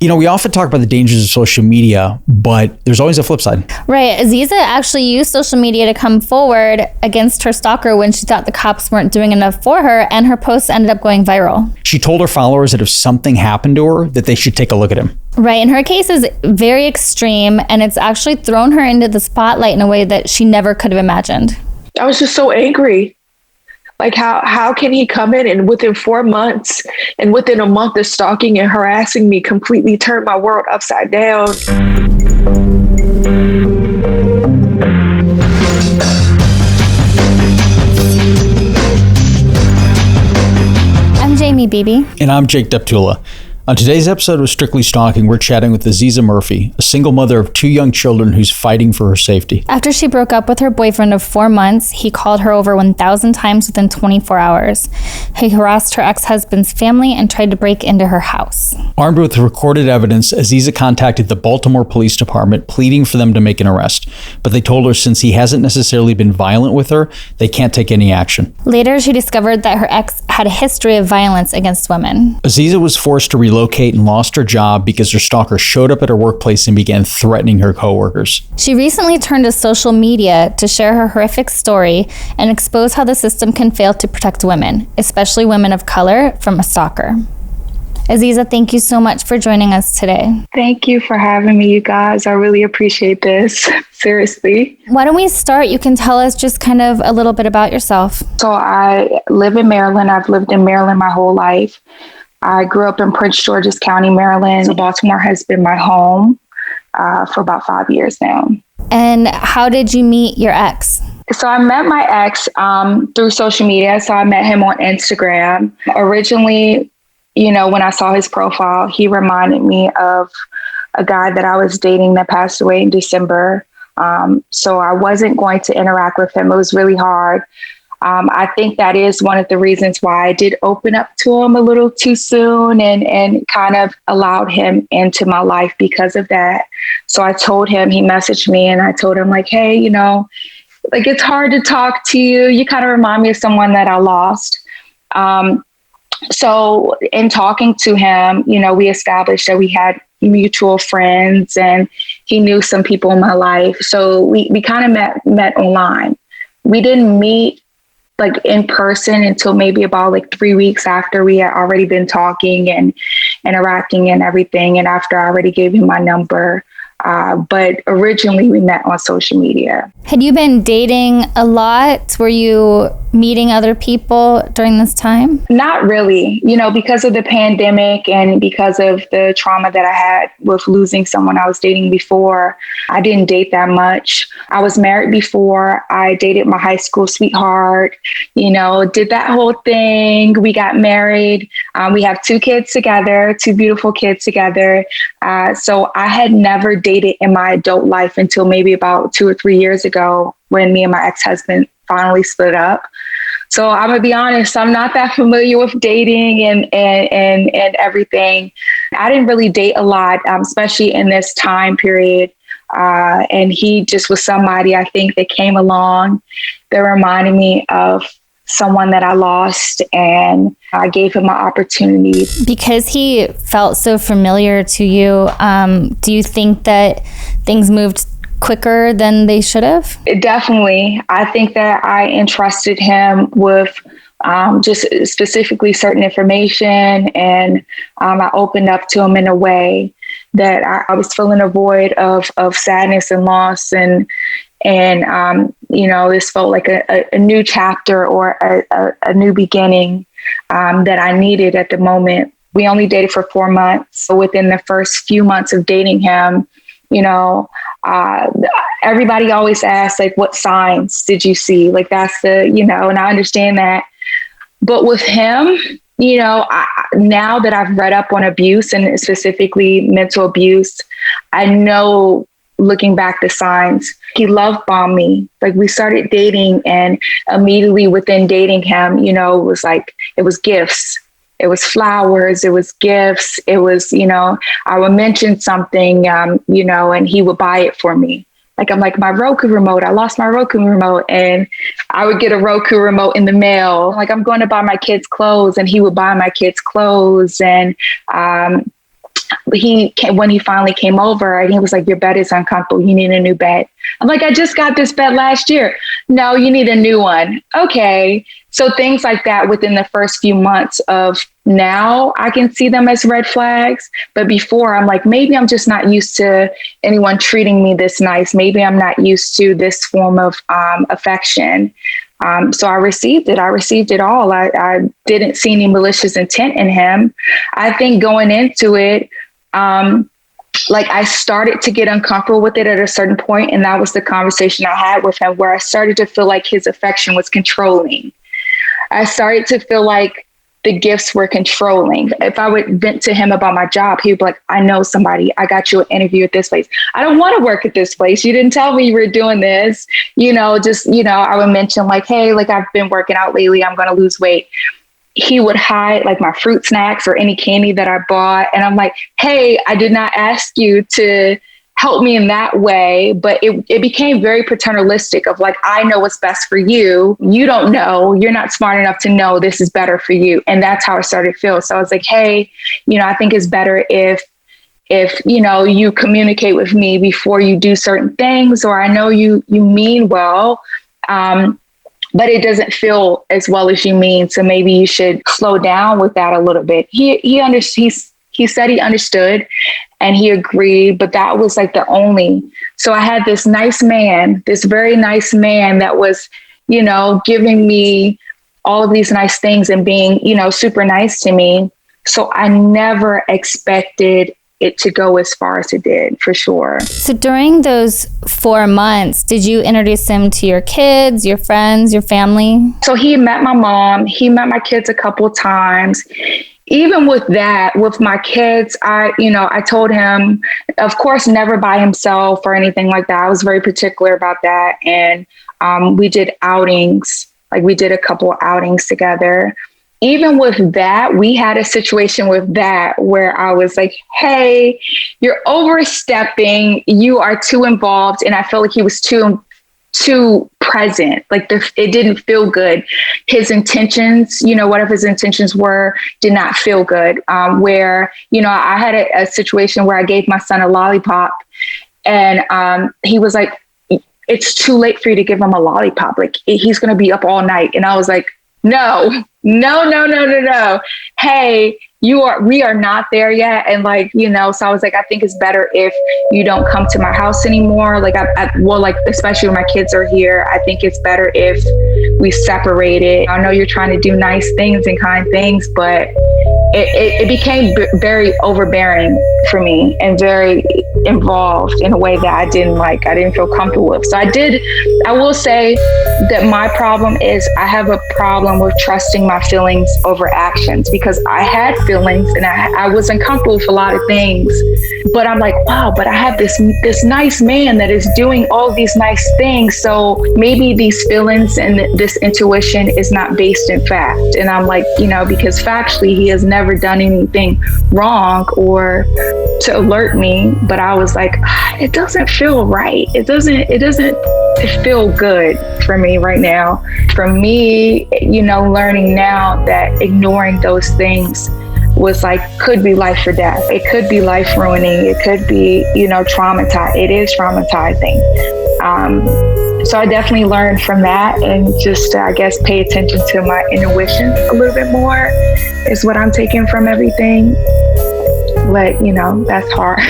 We often talk about the dangers of social media, but there's always a flip side. Right. Aziza actually used social media to come forward against her stalker when she thought the cops weren't doing enough for her, and her posts ended up going viral. She told her followers that if something happened to her, that they should take a look at him. Right. And her case is very extreme, and it's actually thrown her into the spotlight in a way that she never could have imagined. I was just so angry. Like, how can he come in and within 4 months and within a month of stalking and harassing me completely turn my world upside down? I'm Jaimie Beebe. And I'm Jake Deptula. On today's episode of Strictly Stalking, we're chatting with Aziza Murphy, a single mother of 2 young children who's fighting for her safety. After she broke up with her boyfriend of 4 months, he called her over 1,000 times within 24 hours. He harassed her ex-husband's family and tried to break into her house. Armed with recorded evidence, Aziza contacted the Baltimore Police Department, pleading for them to make an arrest. But they told her since he hasn't necessarily been violent with her, they can't take any action. Later, she discovered that her ex had a history of violence against women. Aziza was forced to relocate and lost her job because her stalker showed up at her workplace and began threatening her coworkers. She recently turned to social media to share her horrific story and expose how the system can fail to protect women, especially women of color, from a stalker. Aziza, thank you so much for joining us today. Thank you for having me, you guys. I really appreciate this. Seriously. Why don't we start? You can tell us just kind of a little bit about yourself. So I live in Maryland. I've lived in Maryland my whole life. I grew up in Prince George's County, Maryland. So Baltimore has been my home for about 5 years now. And how did you meet your ex? So I met my ex through social media. So I met him on Instagram. Originally, when I saw his profile, he reminded me of a guy that I was dating that passed away in December. So I wasn't going to interact with him. It was really hard. I think that is one of the reasons why I did open up to him a little too soon and kind of allowed him into my life because of that. So I told him, he messaged me and I told him like, hey, it's hard to talk to you. You kind of remind me of someone that I lost. So in talking to him, we established that we had mutual friends and he knew some people in my life. So we kind of met online. We didn't meet like in person until maybe about like 3 weeks after we had already been talking and interacting and everything. And after I already gave him my number. But originally we met on social media. Had you been dating a lot? Were you meeting other people during this time? Not really, because of the pandemic and because of the trauma that I had with losing someone I was dating before. I didn't date that much. I was married before. I dated my high school sweetheart, did that whole thing. We got married. We have 2 kids together, 2 beautiful kids together. So I had never dated in my adult life until maybe about 2 or 3 years ago when me and my ex-husband finally split up. So I'm gonna be honest, I'm not that familiar with dating and everything. I didn't really date a lot, especially in this time period. And he just was somebody I think that came along that reminded me of someone that I lost, and I gave him an opportunity. Because he felt so familiar to you, do you think that things moved quicker than they should have? Definitely. I think that I entrusted him with just specifically certain information, and I opened up to him in a way that I was filling a void of sadness and loss, and this felt like a new chapter or a new beginning that I needed at the moment. We only dated for 4 months. So within the first few months of dating him, everybody always asks, like, what signs did you see? Like, that's and I understand that. But with him, now that I've read up on abuse and specifically mental abuse, I know, looking back, the signs. He love bombed me. Like, we started dating, and immediately within dating him, it was gifts. It was flowers. It was gifts. It was, I would mention something, and he would buy it for me. Like, I'm like, my Roku remote, I lost my Roku remote, and I would get a Roku remote in the mail. Like, I'm going to buy my kids clothes, and he would buy my kids clothes. And when he finally came over, and he was like, your bed is uncomfortable. You need a new bed. I'm like, I just got this bed last year. No, you need a new one. Okay. So things like that within the first few months of now, I can see them as red flags. But before, I'm like, maybe I'm just not used to anyone treating me this nice. Maybe I'm not used to this form of affection. So I received it. I received it all. I didn't see any malicious intent in him. I think going into it, I started to get uncomfortable with it at a certain point, and that was the conversation I had with him, where I started to feel like his affection was controlling. I started to feel like the gifts were controlling. If I would vent to him about my job, he would be like, I know somebody. I got you an interview at this place. I don't want to work at this place. You didn't tell me you were doing this. I would mention like, hey, like I've been working out lately. I'm going to lose weight. He would hide like my fruit snacks or any candy that I bought. And I'm like, hey, I did not ask you to help me in that way. But it became very paternalistic of like, I know what's best for you. You don't know. You're not smart enough to know this is better for you. And that's how it started to feel. So I was like, hey, I think it's better if you communicate with me before you do certain things, or I know you mean well, but it doesn't feel as well as you mean. So maybe you should slow down with that a little bit. He said he understood and he agreed, but that was like the only. So I had this very nice man that was, giving me all of these nice things and being, super nice to me. So I never expected it to go as far as it did, for sure. So during those 4 months, did you introduce him to your kids, your friends, your family? So he met my mom. He met my kids a couple of times. Even with that, with my kids, I told him, of course, never by himself or anything like that. I was very particular about that. And we did outings, like we did a couple of outings together. Even with that, we had a situation with that where I was like, hey, you're overstepping. You are too involved. And I felt like he was too present. Like it didn't feel good. His intentions, whatever his intentions were, did not feel good. Where, I had a situation where I gave my son a lollipop and he was like, it's too late for you to give him a lollipop. Like he's going to be up all night. And I was like, no. Hey, we are not there yet. And so I was like, I think it's better if you don't come to my house anymore. Like, especially when my kids are here, I think it's better if we separate it. I know you're trying to do nice things and kind things, but it became very overbearing for me and very involved in a way that I didn't feel comfortable with. So I will say that my problem is I have a problem with trusting my feelings over actions, because I had feelings and I was uncomfortable with a lot of things, but I'm like, wow, but I have this nice man that is doing all these nice things. So maybe these feelings and this intuition is not based in fact. And I'm like, because factually he has never done anything wrong or to alert me, but I was like, it doesn't feel right. It doesn't feel good for me right now. For me, learning now that ignoring those things was could be life or death. It could be life ruining. It could be, traumatized. It is traumatizing. So I definitely learned from that, and just, I guess, pay attention to my intuition a little bit more is what I'm taking from everything. But, that's hard.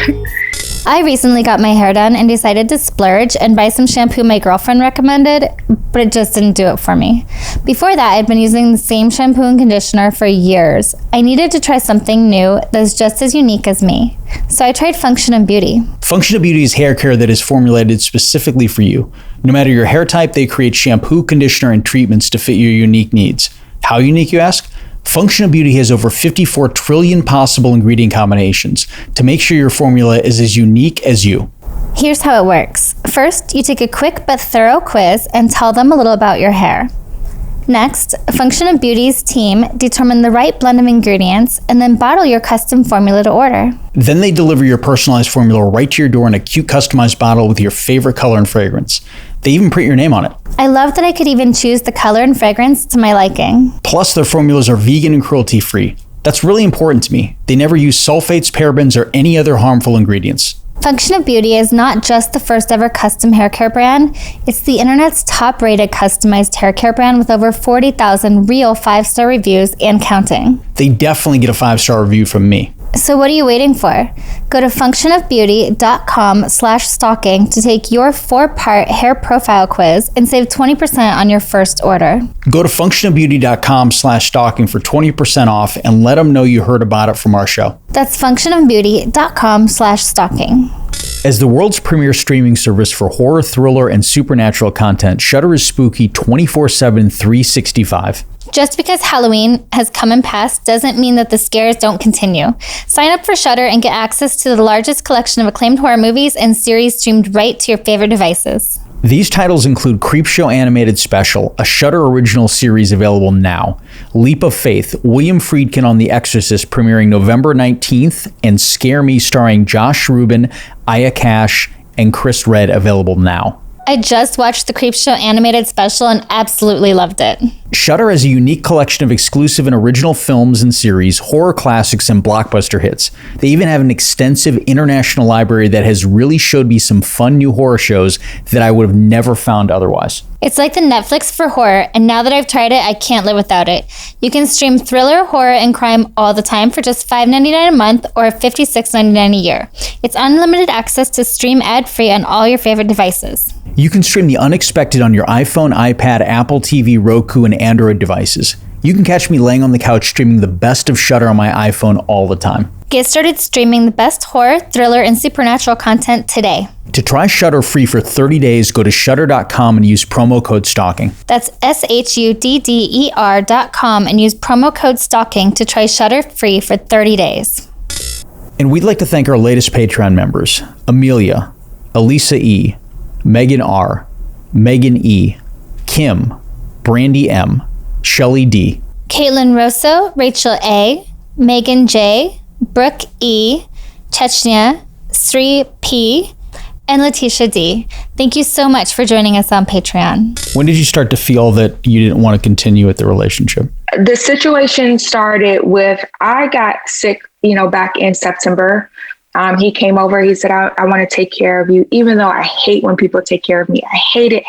I recently got my hair done and decided to splurge and buy some shampoo my girlfriend recommended, but it just didn't do it for me. Before that, I'd been using the same shampoo and conditioner for years. I needed to try something new that's just as unique as me. So I tried Function of Beauty. Function of Beauty is hair care that is formulated specifically for you. No matter your hair type, they create shampoo, conditioner, and treatments to fit your unique needs. How unique, you ask? Function of Beauty has over 54 trillion possible ingredient combinations to make sure your formula is as unique as you. Here's how it works. First, you take a quick but thorough quiz and tell them a little about your hair. Next, Function of Beauty's team determine the right blend of ingredients and then bottle your custom formula to order. Then they deliver your personalized formula right to your door in a cute customized bottle with your favorite color and fragrance. They even print your name on it. I love that I could even choose the color and fragrance to my liking. Plus, their formulas are vegan and cruelty-free. That's really important to me. They never use sulfates, parabens, or any other harmful ingredients. Function of Beauty is not just the first ever custom hair care brand, it's the internet's top rated customized hair care brand with over 40,000 real 5-star reviews and counting. They definitely get a 5-star review from me. So what are you waiting for? Go to functionofbeauty.com/stalking to take your 4-part hair profile quiz and save 20% on your first order. Go to functionofbeauty.com/stalking for 20% off and let them know you heard about it from our show. That's functionofbeauty.com/stalking. As the world's premier streaming service for horror, thriller, and supernatural content, Shudder is spooky 24/7, 365. Just because Halloween has come and passed doesn't mean that the scares don't continue. Sign up for Shudder and get access to the largest collection of acclaimed horror movies and series streamed right to your favorite devices. These titles include Creepshow Animated Special, a Shudder original series available now, Leap of Faith, William Friedkin on The Exorcist premiering November 19th, and Scare Me starring Josh Rubin, Aya Cash, and Chris Redd available now. I just watched the Creepshow Animated Special and absolutely loved it. Shudder has a unique collection of exclusive and original films and series, horror classics, and blockbuster hits. They even have an extensive international library that has really showed me some fun new horror shows that I would have never found otherwise. It's like the Netflix for horror, and now that I've tried it, I can't live without it. You can stream thriller, horror, and crime all the time for just $5.99 a month or $56.99 a year. It's unlimited access to stream ad-free on all your favorite devices. You can stream the unexpected on your iPhone, iPad, Apple TV, Roku, and Android devices. You can catch me laying on the couch streaming the best of Shudder on my iPhone all the time. Get started streaming the best horror, thriller, and supernatural content today. To try Shudder free for 30 days, go to shudder.com and use promo code STALKING. That's SHUDDER.com and use promo code STALKING to try Shudder free for 30 days. And we'd like to thank our latest Patreon members, Amelia, Elisa E., Megan R., Megan E., Kim, Brandy M., Shelly D., Caitlin Rosso, Rachel A., Megan J., Brooke E., Chechnya, Sri P., and Letitia D. Thank you so much for joining us on Patreon. When did you start to feel that you didn't want to continue with the relationship? The situation started with, I got sick, back in September. He came over, he said, I want to take care of you, even though I hate when people take care of me. I hate it.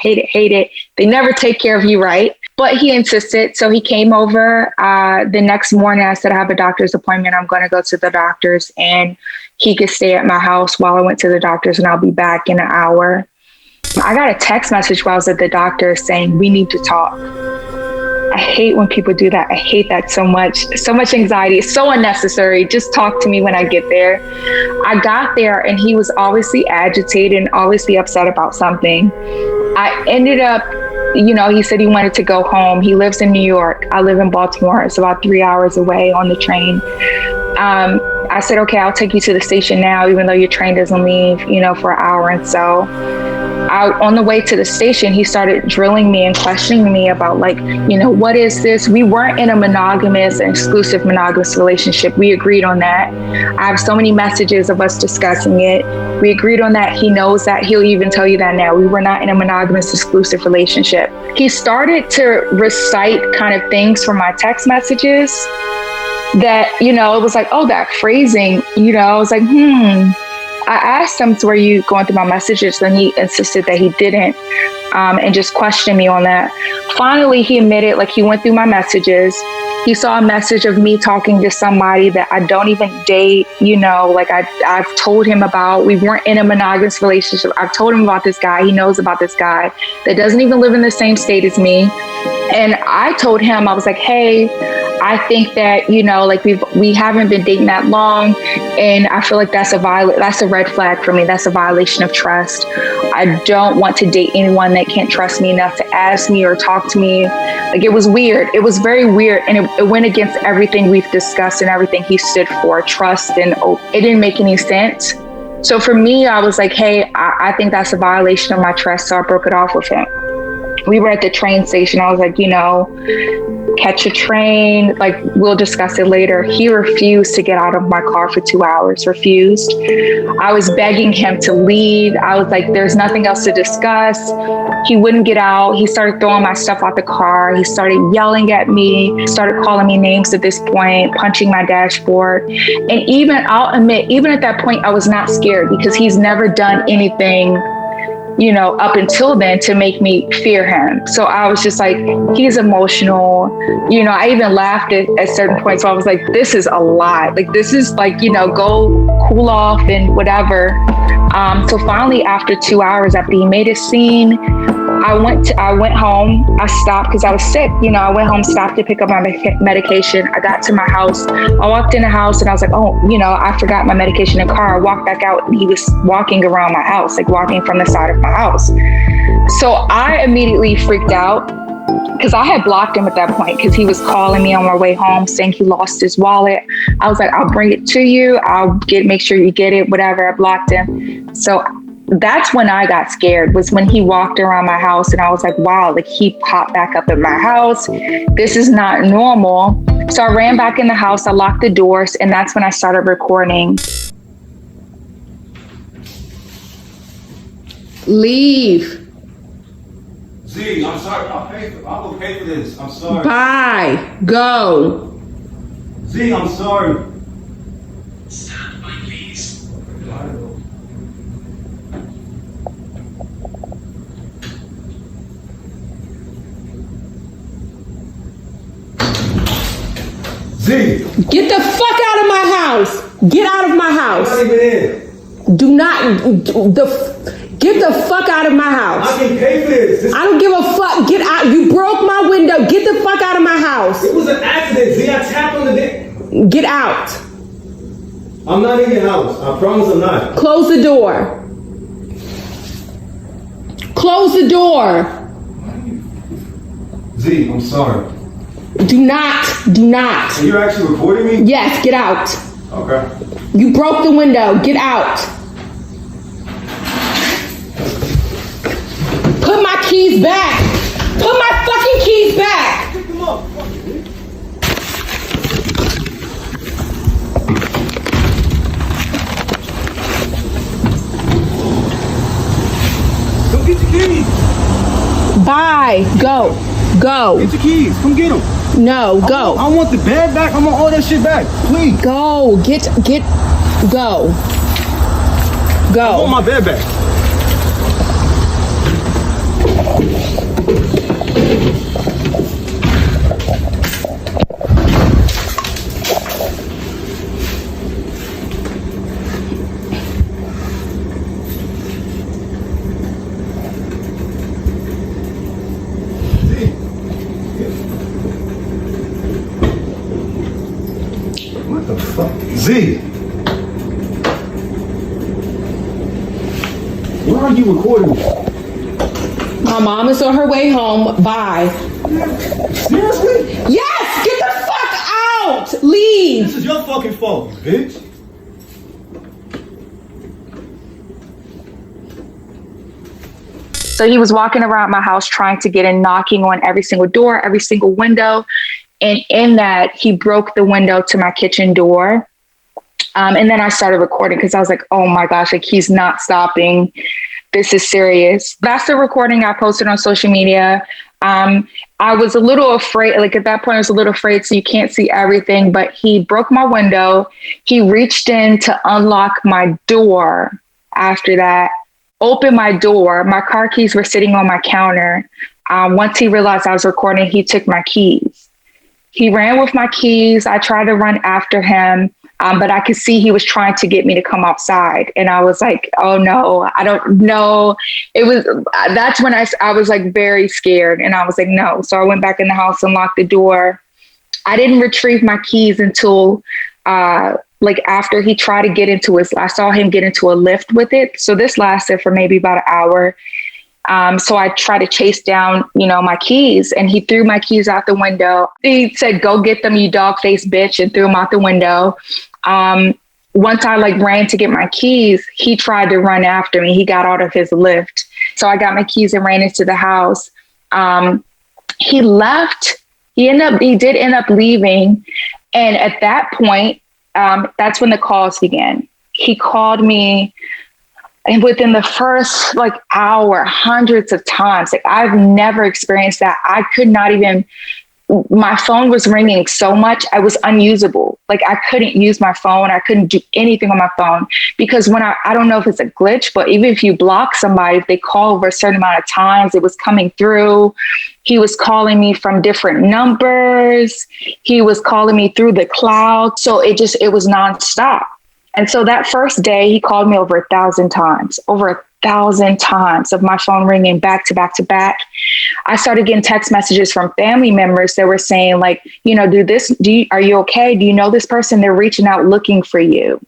They never take care of you right. But he insisted. So he came over the next morning. I said, I have a doctor's appointment. I'm going to go to the doctor's and he could stay at my house while I went to the doctor's and I'll be back in an hour. I got a text message while I was at the doctor saying, we need to talk. I hate when people do that. I hate that so much. So much anxiety. It's so unnecessary. Just talk to me when I get there. I got there and he was obviously agitated and obviously upset about something. I ended up, he said he wanted to go home. He lives in New York. I live in Baltimore. It's about 3 hours away on the train. I said, okay, I'll take you to the station now, even though your train doesn't leave, for an hour and so. On the way to the station, he started drilling me and questioning me about what is this? We weren't in a exclusive monogamous relationship. We agreed on that. I have so many messages of us discussing it. We agreed on that. He knows that. He'll even tell you that now. We were not in a monogamous exclusive relationship. He started to recite kind of things from my text messages that, it was like, oh, that phrasing, I was like, I asked him, were you going through my messages? And he insisted that he didn't, and just questioned me on that. Finally, he admitted, he went through my messages. He saw a message of me talking to somebody that I don't even date, I've told him about. We weren't in a monogamous relationship. I've told him about this guy. He knows about this guy that doesn't even live in the same state as me. And I told him, I was like, hey, I think that, we haven't been dating that long. And I feel like that's a red flag for me. That's a violation of trust. I don't want to date anyone that can't trust me enough to ask me or talk to me. It was weird. It was very weird. And it went against everything we've discussed and everything he stood for, trust. And it didn't make any sense. So for me, I was like, hey, I think that's a violation of my trust. So I broke it off with him. We were at the train station. I was like, catch a train, like we'll discuss it later. He refused to get out of my car for 2 hours, refused. I was begging him to leave. I was like, there's nothing else to discuss. He wouldn't get out. He started throwing my stuff out the car. He started yelling at me, started calling me names at this point, punching my dashboard. And I'll admit, even at that point, I was not scared because he's never done anything up until then to make me fear him. So I was just like, he's emotional. I even laughed at certain points. So I was like, this is a lot. Like, this is like, go cool off and whatever. So finally, after 2 hours, after he made a scene, I went home. I stopped because I was sick. I went home, stopped to pick up my medication. I got to my house. I walked in the house and I was like, I forgot my medication in the car. I walked back out and he was walking around my house, like walking from the side of my house. So I immediately freaked out because I had blocked him at that point because he was calling me on my way home saying he lost his wallet. I was like, I'll bring it to you. Make sure you get it, whatever. I blocked him. So that's when I got scared, was when he walked around my house and I was like, wow, like he popped back up in my house. This is not normal. So I ran back in the house, I locked the doors, and that's when I started recording. Leave. Z, I'm sorry. I'm okay for this. I'm sorry. Bye. Go. Z, I'm sorry. Stand by, please. Z! Get the fuck out of my house. Get out of my house. I'm not even in. Do not. Get the fuck out of my house. I can pay for this. I don't give a fuck. Get out. You broke my window. Get the fuck out of my house. It was an accident, Z. I tapped on the dick. Get out. I'm not in your house. I promise I'm not. Close the door. Close the door. Z, I'm sorry. Do not. And you're actually recording me? Yes, get out. Okay. You broke the window. Get out. Put my keys back. Put my fucking keys back. Pick them up. Go get your keys. Bye. Go. Get your keys. Come get them. No, go. I want the bag back. I want all that shit back. Please. Go. Go. I want my bag back. What the fuck? Z! Where are you recording me? My mom is on her way home. Bye. Seriously? Yes! Get the fuck out! Leave! This is your fucking fault, bitch. So he was walking around my house trying to get in, knocking on every single door, every single window. And in that, he broke the window to my kitchen door. And then I started recording because I was like, oh my gosh, like he's not stopping. This is serious. That's the recording I posted on social media. I was a little afraid, like at that point I was a little afraid, so you can't see everything, but he broke my window. He reached in to unlock my door after that, opened my door. My car keys were sitting on my counter. Once he realized I was recording, he took my keys. He ran with my keys. I tried to run after him, but I could see he was trying to get me to come outside. And I was like, oh no, I don't know. That's when I was like very scared. And I was like, no. So I went back in the house and locked the door. I didn't retrieve my keys until like after he tried to get into I saw him get into a lift with it. So this lasted for maybe about an hour. So I tried to chase down, my keys, and he threw my keys out the window. He said, go get them, you dog-faced bitch, and threw them out the window. Once I ran to get my keys, he tried to run after me. He got out of his lift. So I got my keys and ran into the house. He left. He did end up leaving. And at that point, that's when the calls began. He called me, and within the first hour, hundreds of times. I've never experienced that. I could not even, my phone was ringing so much, I was unusable. I couldn't use my phone. I couldn't do anything on my phone because when I don't know if it's a glitch, but even if you block somebody, if they call over a certain amount of times, it was coming through. He was calling me from different numbers. He was calling me through the cloud. So it was nonstop. And so that first day, he called me over 1,000 times of my phone ringing back to back to back. I started getting text messages from family members that were saying are you okay? Do you know this person? They're reaching out looking for you.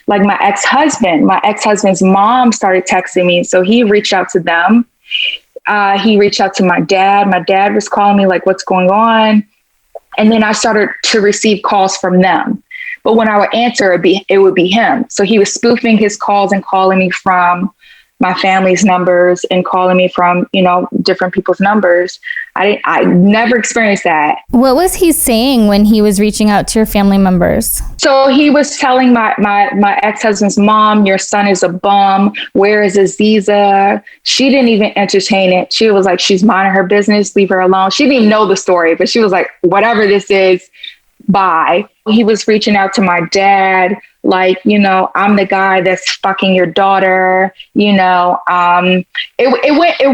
My ex-husband's mom started texting me. So he reached out to them. He reached out to my dad. My dad was calling me what's going on? And then I started to receive calls from them. But when I would answer, it would be him. So he was spoofing his calls and calling me from my family's numbers and calling me from, different people's numbers. I never experienced that. What was he saying when he was reaching out to your family members? So he was telling my ex-husband's mom, your son is a bum. Where is Aziza? She didn't even entertain it. She was like, she's minding her business. Leave her alone. She didn't even know the story, but she was like, whatever this is, bye. He was reaching out to my dad, I'm the guy that's fucking your daughter. It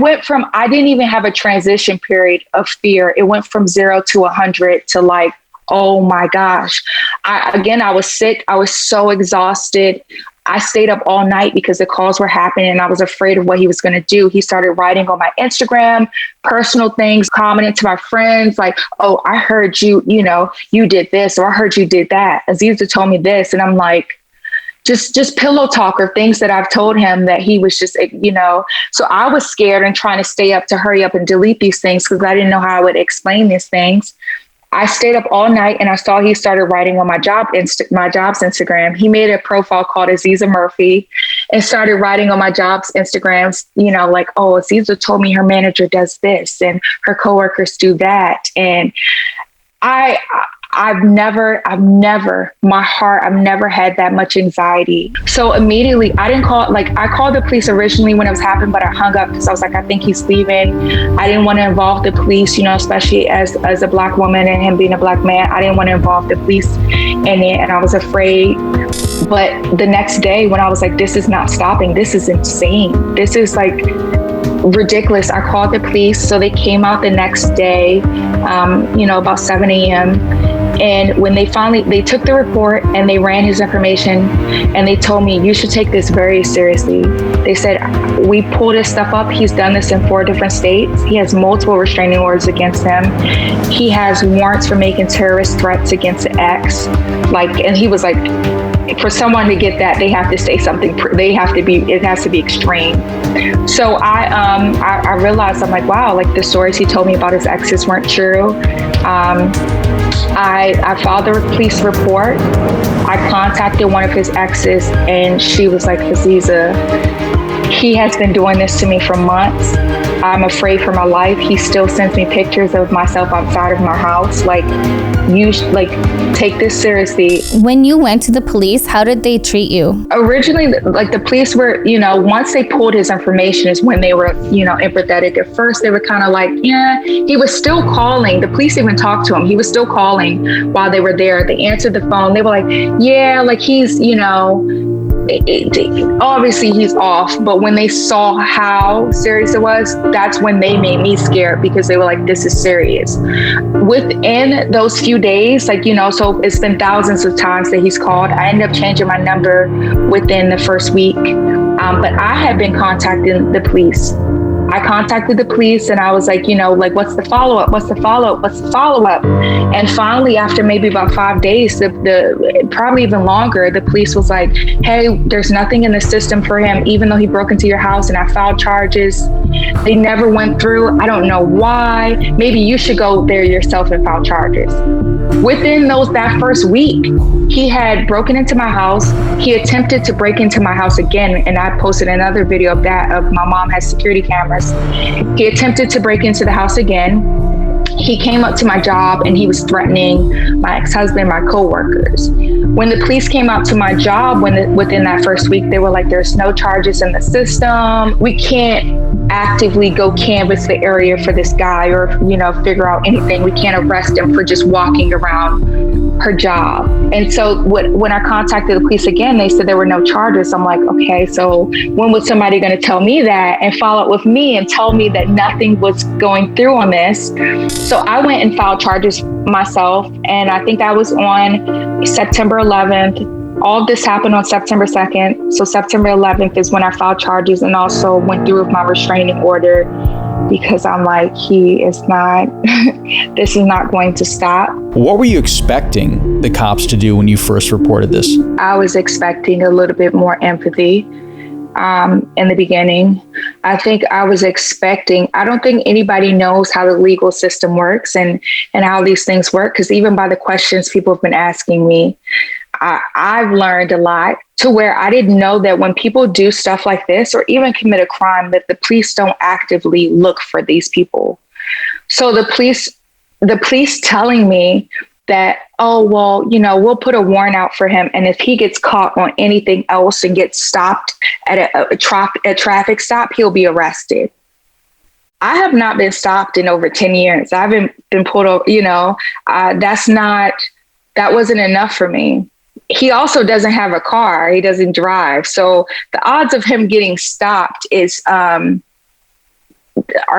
went from, I didn't even have a transition period of fear. It went from 0 to 100 to oh my gosh. I was sick. I was so exhausted. I stayed up all night because the calls were happening and I was afraid of what he was going to do. He started writing on my Instagram, personal things, commenting to my friends oh, I heard you did this, or I heard you did that. Aziza told me this. And I'm just pillow talk or things that I've told him that he was just, so I was scared and trying to stay up to hurry up and delete these things because I didn't know how I would explain these things. I stayed up all night and I saw he started writing on my job's Instagram. He made a profile called Aziza Murphy and started writing on my job's Instagrams, oh, Aziza told me her manager does this and her coworkers do that. And I've never had that much anxiety. So immediately I didn't call, I called the police originally when it was happening, but I hung up because I was I think he's leaving. I didn't want to involve the police, especially as a Black woman and him being a Black man. I didn't want to involve the police in it. And I was afraid. But the next day when I was this is not stopping, this is insane. This is ridiculous. I called the police. So they came out the next day, about 7 a.m. And when they took the report and they ran his information and they told me, you should take this very seriously. They said, we pulled his stuff up. He's done this in 4 different states. He has multiple restraining orders against him. He has warrants for making terrorist threats against the ex. And he was for someone to get that, they have to say something. It has to be extreme. So I realized, I'm wow, the stories he told me about his exes weren't true. I filed a police report. I contacted one of his exes and she was like, Aziza, he has been doing this to me for months. I'm afraid for my life. He still sends me pictures of myself outside of my house. You take this seriously. When you went to the police, how did they treat you? Originally, the police were, once they pulled his information is when they were, empathetic. At first, they were kind of yeah, he was still calling. The police even talked to him. He was still calling while they were there. They answered the phone. They were yeah, he's, obviously he's off, but when they saw how serious it was, that's when they made me scared because they were this is serious. Within those few days, so it's been thousands of times that he's called. I ended up changing my number within the first week, but I had been contacting the police. I contacted the police and I was what's the follow-up? What's the follow-up? What's the follow-up? And finally, after maybe about 5 days, probably even longer, the police was hey, there's nothing in the system for him, even though he broke into your house and I filed charges. They never went through. I don't know why. Maybe you should go there yourself and file charges. Within that first week, he had broken into my house. He attempted to break into my house again. And I posted another video of that, of my mom has security cameras. cameras. He attempted to break into the house again. He came up to my job and he was threatening my ex-husband, my coworkers. When the police came out to my job, within that first week, they were like, there's no charges in the system. We can't actively go canvass the area for this guy or, figure out anything. We can't arrest him for just walking around her job. And so when I contacted the police again, they said there were no charges. I'm like, okay, so when was somebody going to tell me that and follow up with me and tell me that nothing was going through on this? So I went and filed charges myself. And I think that was on September 11th. All of this happened on September 2nd. So September 11th is when I filed charges and also went through with my restraining order, because I'm like, this is not going to stop. What were you expecting the cops to do when you first reported this? I was expecting a little bit more empathy in the beginning. I think I was expecting, I don't think anybody knows how the legal system works and how these things work, because even by the questions people have been asking me, I've learned a lot, to where I didn't know that when people do stuff like this or even commit a crime, that the police don't actively look for these people. So the police telling me that, oh, well, we'll put a warrant out for him, and if he gets caught on anything else and gets stopped at a traffic stop, he'll be arrested. I have not been stopped in over 10 years. I haven't been pulled over, that wasn't enough for me. He also doesn't have a car. He doesn't drive. So the odds of him getting stopped are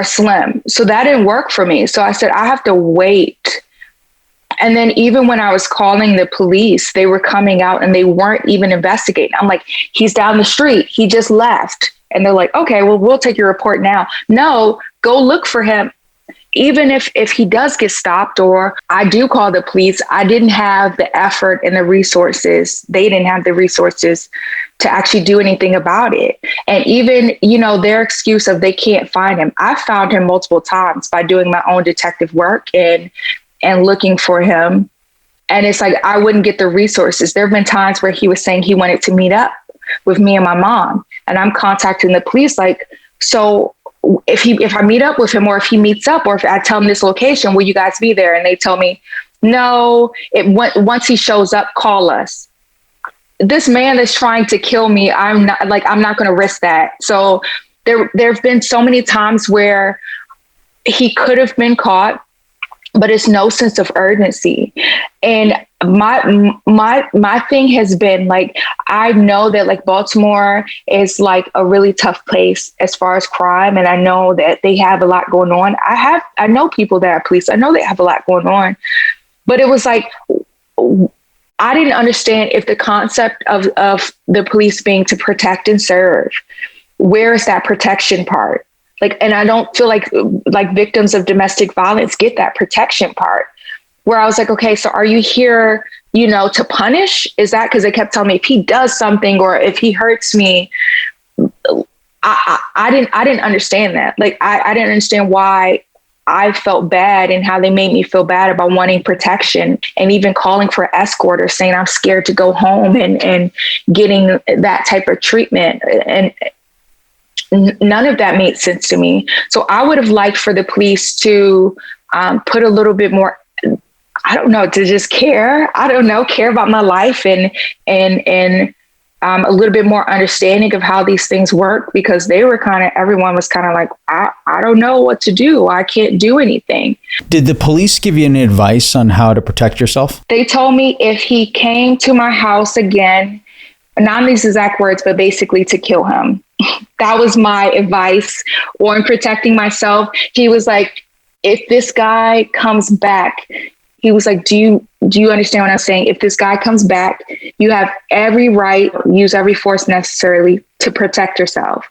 slim. So that didn't work for me. So I said, I have to wait. And then even when I was calling the police, they were coming out and they weren't even investigating. I'm like, he's down the street. He just left. And they're like, okay, well, we'll take your report now. No, go look for him. Even if he does get stopped, or I do call the police, I didn't have the effort and the resources. They didn't have the resources to actually do anything about it. And even, their excuse of they can't find him. I found him multiple times by doing my own detective work and looking for him. And it's like, I wouldn't get the resources. There have been times where he was saying he wanted to meet up with me and my mom. And I'm contacting the police like, so if I meet up with him, or if he meets up, or if I tell him this location, will you guys be there? And they tell me, no, once he shows up, call us. This man is trying to kill me. I'm not going to risk that. So there've been so many times where he could have been caught, but it's no sense of urgency. And my thing has been like, I know that like Baltimore is like a really tough place as far as crime. And I know that they have a lot going on. I know people that are police. I know they have a lot going on, but it was like, I didn't understand if the concept of the police being to protect and serve, where is that protection part? Like, and I don't feel like victims of domestic violence get that protection part, where I was like, okay, so are you here, to punish? Is that, because they kept telling me if he does something or if he hurts me, I didn't understand that. Like, I didn't understand why I felt bad and how they made me feel bad about wanting protection and even calling for escort or saying I'm scared to go home and getting that type of treatment. And none of that made sense to me. So I would have liked for the police to put a little bit more, I don't know, to just care. I don't know, care about my life and a little bit more understanding of how these things work, because everyone was kind of like, I don't know what to do. I can't do anything. Did the police give you any advice on how to protect yourself? They told me if he came to my house again, not these exact words, but basically to kill him. That was my advice on protecting myself. He was like, if this guy comes back, he was like, do you understand what I'm saying? If this guy comes back, you have every right, use every force necessarily to protect yourself.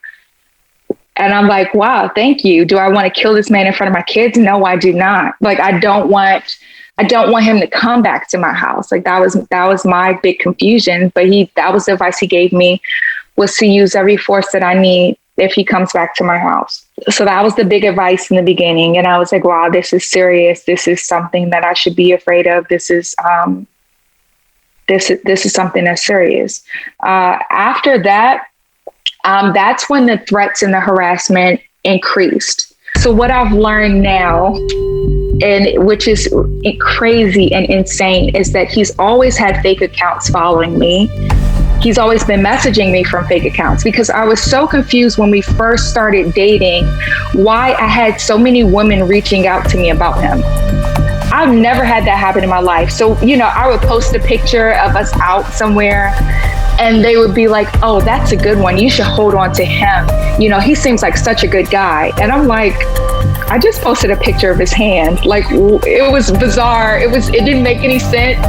And I'm like, wow, thank you. Do I want to kill this man in front of my kids? No, I do not. Like, I don't want him to come back to my house. Like, that was my big confusion. But that was the advice he gave me, was to use every force that I need if he comes back to my house. So that was the big advice in the beginning. And I was like, wow, this is serious. This is something that I should be afraid of. This is something that's serious. After that, that's when the threats and the harassment increased. So what I've learned now, and which is crazy and insane, is that he's always had fake accounts following me. He's always been messaging me from fake accounts, because I was so confused when we first started dating why I had so many women reaching out to me about him. I've never had that happen in my life. So, I would post a picture of us out somewhere and they would be like, oh, that's a good one. You should hold on to him. He seems like such a good guy. And I'm like, I just posted a picture of his hand. Like, it was bizarre. It didn't make any sense.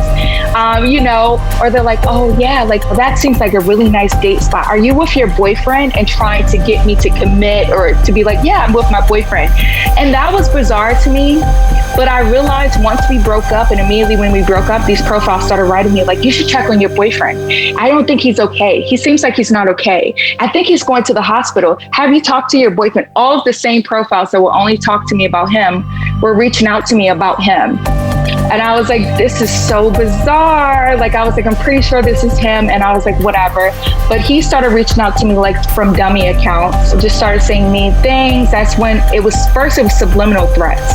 Or they're like, oh yeah, like that seems like a really nice date spot. Are you with your boyfriend? And trying to get me to commit or to be like, yeah, I'm with my boyfriend. And that was bizarre to me. But I realized once we broke up, and immediately when we broke up, these profiles started writing me like, you should check on your boyfriend. I don't think he's okay. He seems like he's not okay. I think he's going to the hospital. Have you talked to your boyfriend? All of the same profiles that will only talk to me about him were reaching out to me about him. And I was like, this is so bizarre. Like, I was like, I'm pretty sure this is him. And I was like, whatever. But he started reaching out to me like from dummy accounts, just started saying mean things. That's when it was subliminal threats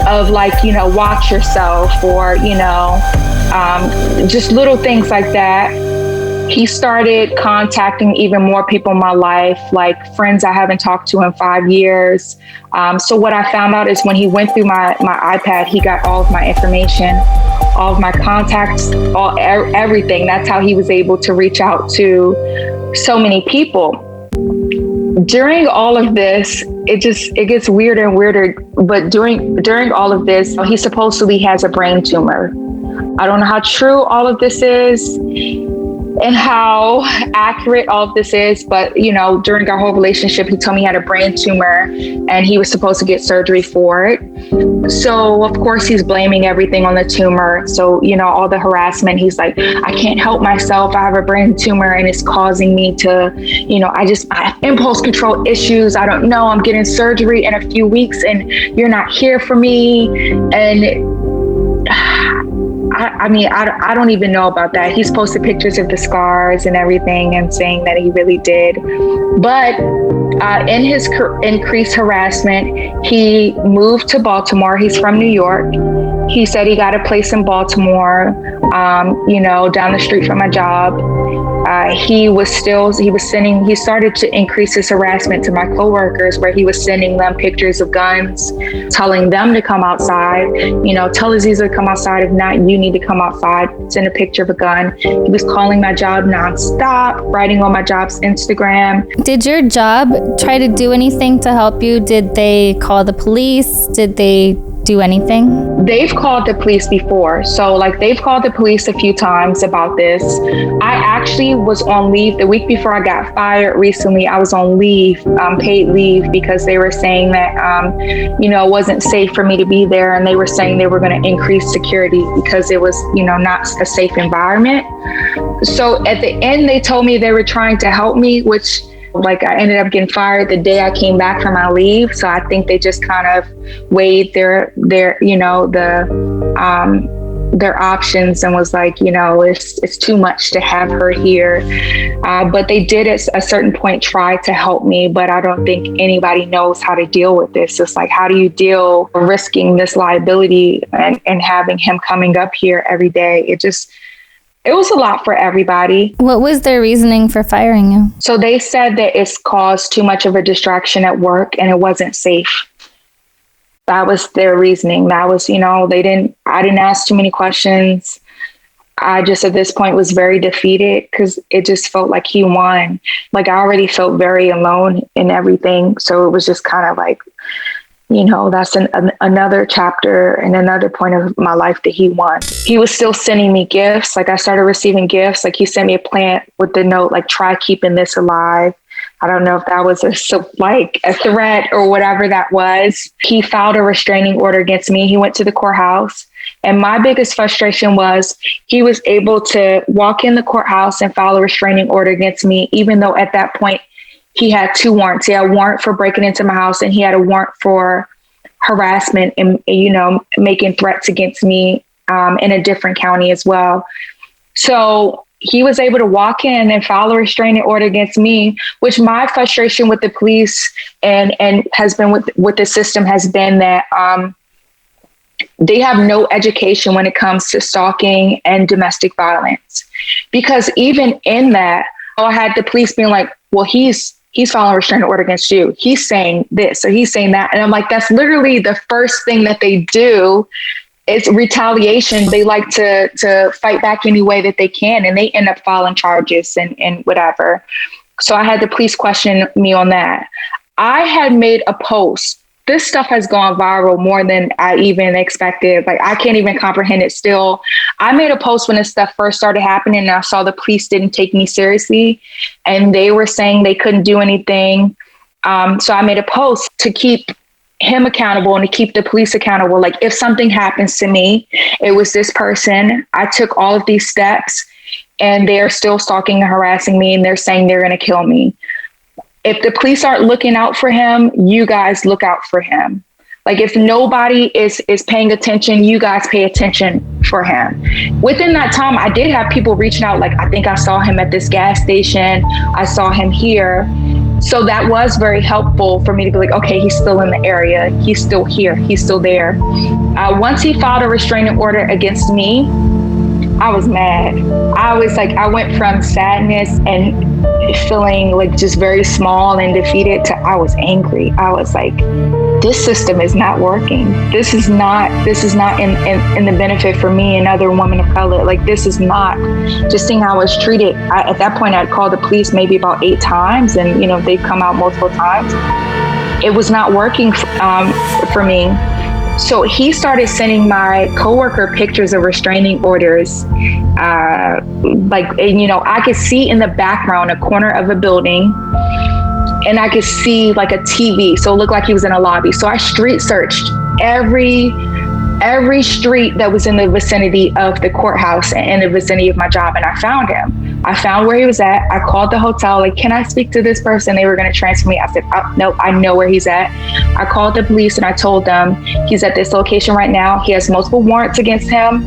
of like, watch yourself, or, just little things like that. He started contacting even more people in my life, like friends I haven't talked to in 5 years. So what I found out is when he went through my iPad, he got all of my information, all of my contacts, everything. That's how he was able to reach out to so many people. During all of this, it gets weirder and weirder. But during all of this, he supposedly has a brain tumor. I don't know how true all of this is and how accurate all of this is, but during our whole relationship, he told me he had a brain tumor and he was supposed to get surgery for it. So of course he's blaming everything on the tumor. So all the harassment, he's like, I can't help myself. I have a brain tumor and it's causing me to, I have impulse control issues. I don't know. I'm getting surgery in a few weeks and you're not here for me. And I don't even know about that. He's posted pictures of the scars and everything and saying that he really did. But in his increased harassment, he moved to Baltimore. He's from New York. He said he got a place in Baltimore, down the street from my job. He started to increase his harassment to my coworkers, where he was sending them pictures of guns, telling them to come outside, tell Aziza to come outside. If not, you need to come outside, send a picture of a gun. He was calling my job nonstop, writing on my job's Instagram. Did your job try to do anything to help you? Did they call the police? Did they do anything? They've called the police before. So they've called the police a few times about this. I actually was on leave the week before I got fired recently. I was on leave, paid leave, because they were saying that, it wasn't safe for me to be there. And they were saying they were going to increase security because it was, not a safe environment. So at the end, they told me they were trying to help me, which I ended up getting fired the day I came back from my leave. So I think they just kind of weighed their options and was like, it's too much to have her here. But they did at a certain point try to help me, but I don't think anybody knows how to deal with this. It's like, how do you deal with risking this liability and having him coming up here every day? It was a lot for everybody. What was their reasoning for firing you? So they said that it's caused too much of a distraction at work and it wasn't safe. That was their reasoning. That was, I didn't ask too many questions. I just at this point was very defeated because it just felt like he won. Like I already felt very alone in everything. So it was just kind of like, that's another chapter and another point of my life that he won. He was still sending me gifts. Like I started receiving gifts. Like he sent me a plant with the note, like, try keeping this alive. I don't know if that was a threat or whatever that was. He filed a restraining order against me. He went to the courthouse. And my biggest frustration was he was able to walk in the courthouse and file a restraining order against me, even though at that point, he had two warrants. He had a warrant for breaking into my house and he had a warrant for harassment and, making threats against me in a different county as well. So he was able to walk in and file a restraining order against me, which my frustration with the police and has been with the system has been that they have no education when it comes to stalking and domestic violence. Because even in that, I had the police being like, well, he's filing a restraining order against you. He's saying this or he's saying that. And I'm like, that's literally the first thing that they do. It's retaliation. They like to fight back any way that they can, and they end up filing charges and whatever. So I had the police question me on that. I had made a post. This stuff has gone viral more than I even expected. Like, I can't even comprehend it still. I made a post when this stuff first started happening, and I saw the police didn't take me seriously, and they were saying they couldn't do anything. So I made a post to keep him accountable and to keep the police accountable. Like, if something happens to me, it was this person. I took all of these steps and they're still stalking and harassing me, and they're saying they're going to kill me. If the police aren't looking out for him, you guys look out for him. Like, if nobody is paying attention, you guys pay attention for him. Within that time, I did have people reaching out. Like, I think I saw him at this gas station. I saw him here. So that was very helpful for me to be like, okay, he's still in the area. He's still here. He's still there. Once he filed a restraining order against me, I was mad. I was like, I went from sadness and feeling like just very small and defeated to I was angry. I was like, this system is not working. This is not in the benefit for me and other women of color. Like, this is not. Just seeing how I was treated. At that point, I'd called the police maybe about 8 times, and they'd come out multiple times. It was not working for me. So he started sending my coworker pictures of restraining orders. I could see in the background a corner of a building, and I could see like a TV. So it looked like he was in a lobby. So I street searched every street that was in the vicinity of the courthouse and in the vicinity of my job, and I found him. I found where he was at. I called the hotel, like, can I speak to this person? They were going to transfer me. I said, no, I know where he's at. I called the police and I told them he's at this location right now. He has multiple warrants against him.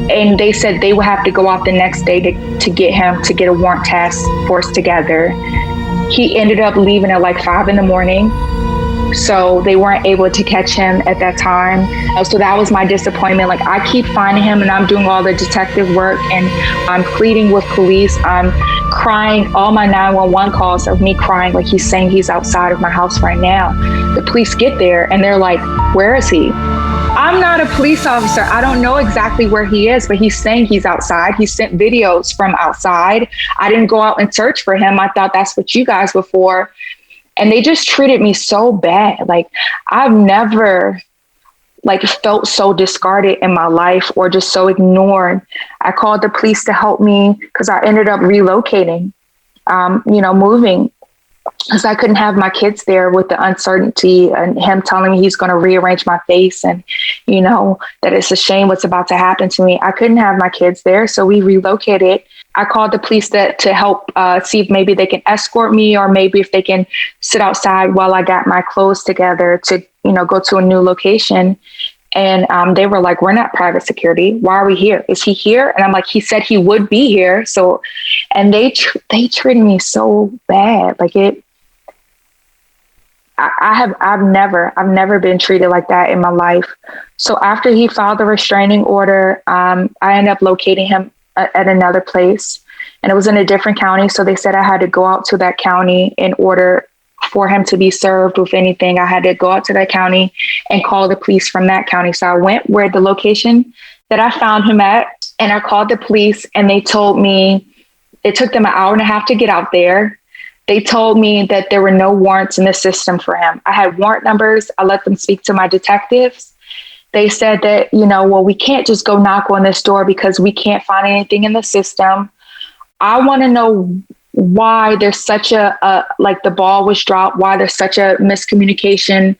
And they said they would have to go out the next day to get him, to get a warrant task force together. He ended up leaving at like 5 a.m. So they weren't able to catch him at that time. So that was my disappointment. Like, I keep finding him and I'm doing all the detective work and I'm pleading with police. I'm crying. All my 911 calls are me crying. Like, he's saying he's outside of my house right now. The police get there and they're like, where is he? I'm not a police officer. I don't know exactly where he is, but he's saying he's outside. He sent videos from outside. I didn't go out and search for him. I thought that's what you guys were for. And they just treated me so bad. Like, I've never felt so discarded in my life or just so ignored. I called the police to help me because I ended up relocating, moving, because I couldn't have my kids there with the uncertainty and him telling me he's going to rearrange my face and, that it's a shame what's about to happen to me. I couldn't have my kids there. So we relocated. I called the police to help see if maybe they can escort me or maybe if they can sit outside while I got my clothes together to, go to a new location. And they were like, we're not private security. Why are we here? Is he here? And I'm like, he said he would be here. So, and they treated me so bad. Like I've never been treated like that in my life. So after he filed the restraining order, I ended up locating him at another place, and it was in a different county. So they said I had to go out to that county in order for him to be served with anything. I had to go out to that county and call the police from that county. So I went where the location that I found him at, and I called the police, and they told me it took them an hour and a half to get out there. They told me that there were no warrants in the system for him. I had warrant numbers. I let them speak to my detectives. They said that, we can't just go knock on this door because we can't find anything in the system. I want to know why there's such the ball was dropped, why there's such a miscommunication,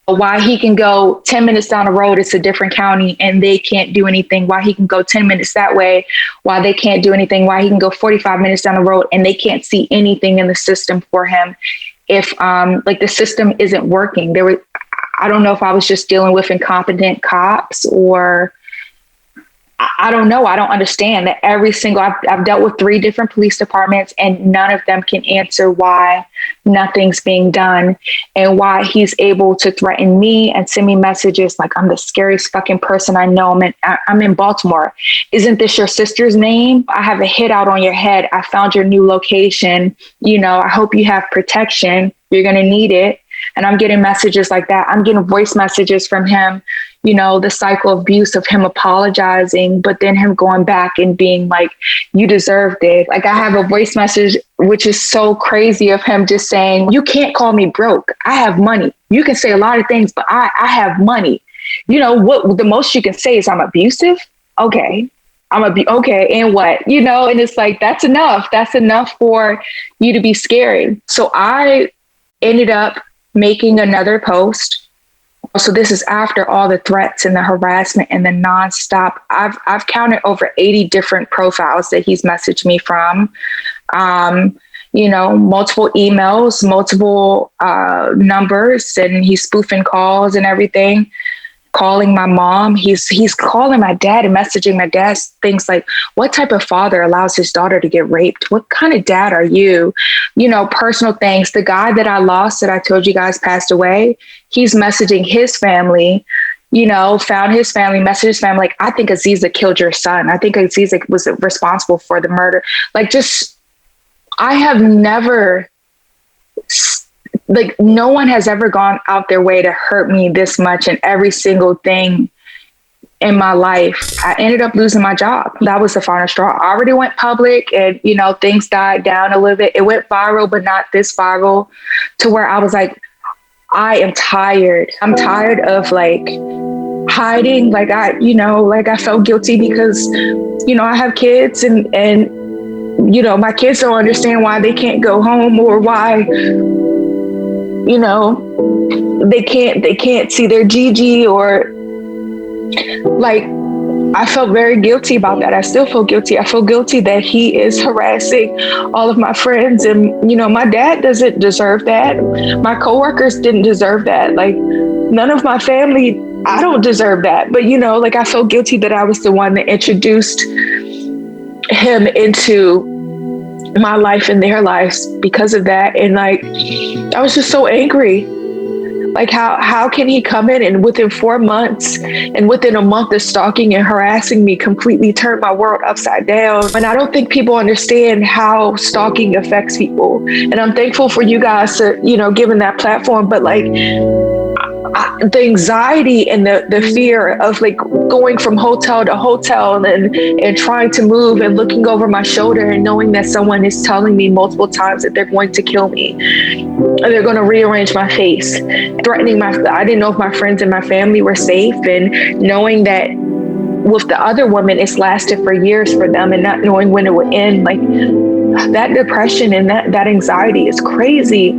why he can go 10 minutes down the road, it's a different county and they can't do anything, why he can go 10 minutes that way, why they can't do anything, why he can go 45 minutes down the road and they can't see anything in the system for him. If the system isn't working, I don't know if I was just dealing with incompetent cops or I don't know. I don't understand that I've dealt with 3 different police departments and none of them can answer why nothing's being done and why he's able to threaten me and send me messages like I'm the scariest fucking person I know. I'm in Baltimore. Isn't this your sister's name? I have a hit out on your head. I found your new location. I hope you have protection. You're going to need it. And I'm getting messages like that. I'm getting voice messages from him, the cycle of abuse of him apologizing, but then him going back and being like, you deserved it. Like I have a voice message, which is so crazy of him just saying, you can't call me broke. I have money. You can say a lot of things, but I have money. What the most you can say is I'm abusive. Okay. Okay. And what, and it's like, that's enough. That's enough for you to be scary. So I ended up making another post. So this is after all the threats and the harassment and the nonstop. I've counted over 80 different profiles that he's messaged me from. Multiple emails, multiple numbers, and he's spoofing calls and everything. Calling my mom, he's calling my dad and messaging my dad things like, what type of father allows his daughter to get raped? What kind of dad are you? Personal things. The guy that I lost that I told you guys passed away, he's messaging his family, found his family, messaged his family, like, I think Aziza killed your son. I think Aziza was responsible for the murder. I have never, no one has ever gone out their way to hurt me this much in every single thing in my life. I ended up losing my job. That was the final straw. I already went public and, things died down a little bit. It went viral, but not this viral, to where I was like, I am tired. I'm tired of hiding. I felt guilty because, I have kids and my kids don't understand why they can't go home or why, they can't see their Gigi or I felt very guilty about that. I still feel guilty. I feel guilty that he is harassing all of my friends. And, my dad doesn't deserve that. My coworkers didn't deserve that. None of my family, I don't deserve that. But, I felt guilty that I was the one that introduced him into my life and their lives because of that. And I was just so angry. How can he come in and within 4 months and within a month of stalking and harassing me completely turn my world upside down? And I don't think people understand how stalking affects people. And I'm thankful for you guys to, giving that platform, but the anxiety and the fear of going from hotel to hotel and trying to move and looking over my shoulder and knowing that someone is telling me multiple times that they're going to kill me and they're going to rearrange my face, threatening I didn't know if my friends and my family were safe, and knowing that with the other woman, it's lasted for years for them and not knowing when it would end. That depression and that anxiety is crazy.